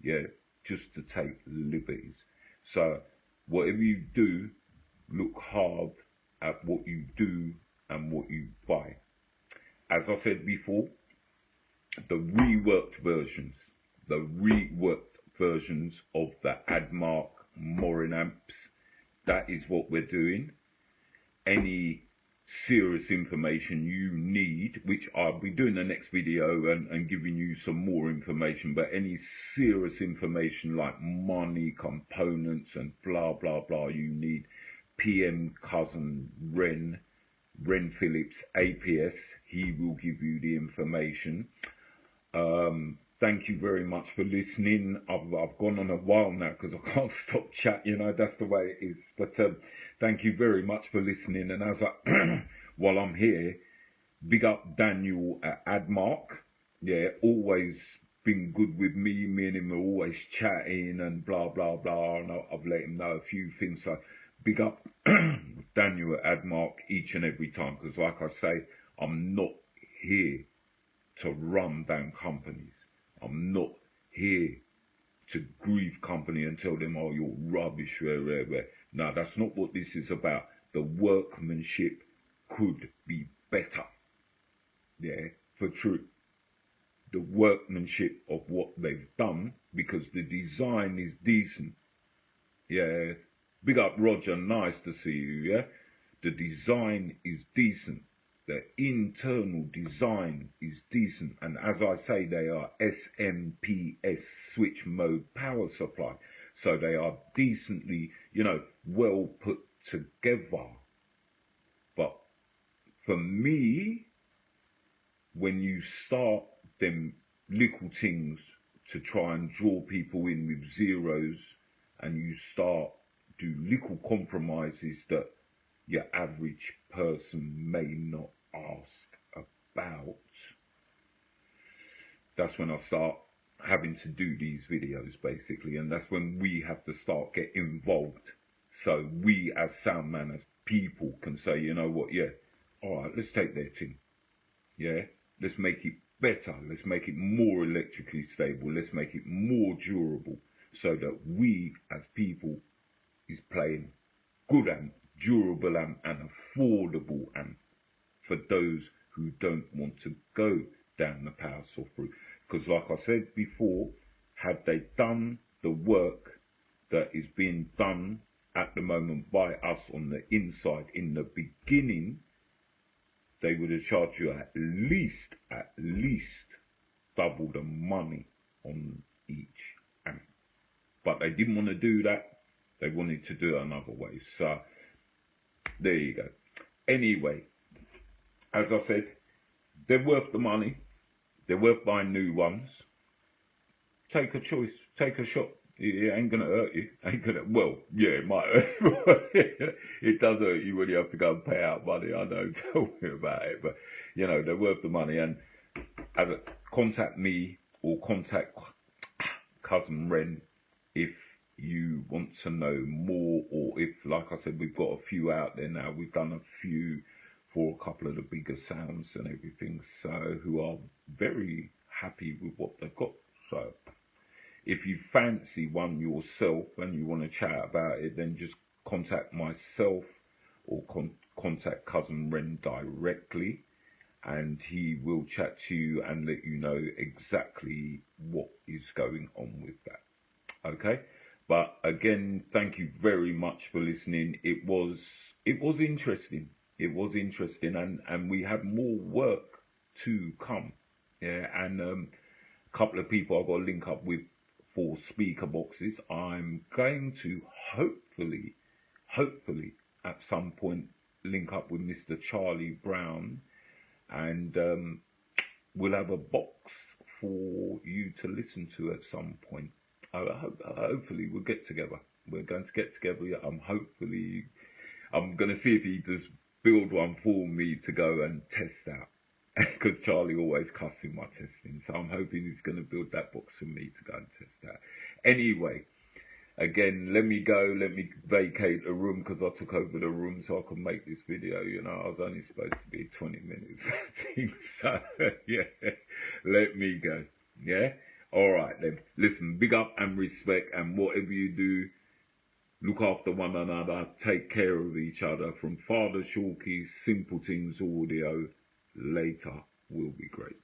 yeah, just to take liberties. So whatever you do, look hard at what you do and what you buy. As I said before, the reworked versions of the Admark Morin amps, that is what we're doing. Any serious information you need, which I'll be doing the next video and giving you some more information, but any serious information like money, components and blah, blah, blah you need, PM Cousin Ren Phillips, APS, he will give you the information. Thank you very much for listening. I've gone on a while now because I can't stop chat, you know, that's the way it is. But thank you very much for listening. And as while I'm here, big up Daniel at Admark. Yeah, always been good with me. Me and him are always chatting and blah, blah, blah. And I've let him know a few things. So big up Daniel at Admark each and every time. Because like I say, I'm not here to run down companies. I'm not here to grieve company and tell them, oh, you're rubbish, where. No, that's not what this is about. The workmanship could be better. Yeah, for true. The workmanship of what they've done, because the design is decent. Yeah, big up Roger, nice to see you, yeah? The design is decent. The internal design is decent. And as I say, they are SMPS, switch mode power supply. So they are decently, well put together. But for me, when you start them little things to try and draw people in with zeros, and you start do little compromises that your average person may not ask about, that's when I start having to do these videos, basically, and that's when we have to start get involved. So we as sound man, as people, can say, you know what, yeah, all right, let's take their thing. Yeah, let's make it better. Let's make it more electrically stable. Let's make it more durable, so that we as people is playing good amp, durable amp, and affordable amp for those who don't want to go down the power soft route. Because like I said before, had they done the work that is being done at the moment by us on the inside in the beginning, they would have charged you at least double the money on each amp. But they didn't want to do that. They wanted to do it another way. So there you go. Anyway, as I said, they're worth the money. They're worth buying new ones. Take a choice. Take a shot. It ain't going to hurt you. Well, yeah, it might hurt. It does hurt you when you have to go and pay out money. I know, tell me about it. But, they're worth the money. And contact me or contact Cousin Ren if you want to know more, or if, like I said, we've got a few out there now. We've done a few for a couple of the bigger sounds and everything, so who are very happy with what they've got. So if you fancy one yourself and you want to chat about it, then just contact myself or contact Cousin Ren directly, and he will chat to you and let you know exactly what is going on with that. Okay? But again, thank you very much for listening. It was interesting. It was interesting, and we have more work to come. Yeah, and a couple of people I've got to link up with for speaker boxes. I'm going to hopefully at some point link up with Mr. Charlie Brown, and we'll have a box for you to listen to at some point. Hopefully we'll get together. We're going to get together. I'm going to see if he does build one for me to go and test out, because Charlie always cusses my testing, so I'm hoping he's going to build that box for me to go and test out. Anyway, again, let me vacate the room, because I took over the room so I could make this video. I was only supposed to be 20 minutes, so yeah, let me go. Yeah, all right then. Listen, big up and respect, and whatever you do, look after one another, take care of each other. From Father Shawkey's Simple Things Audio, later will be great.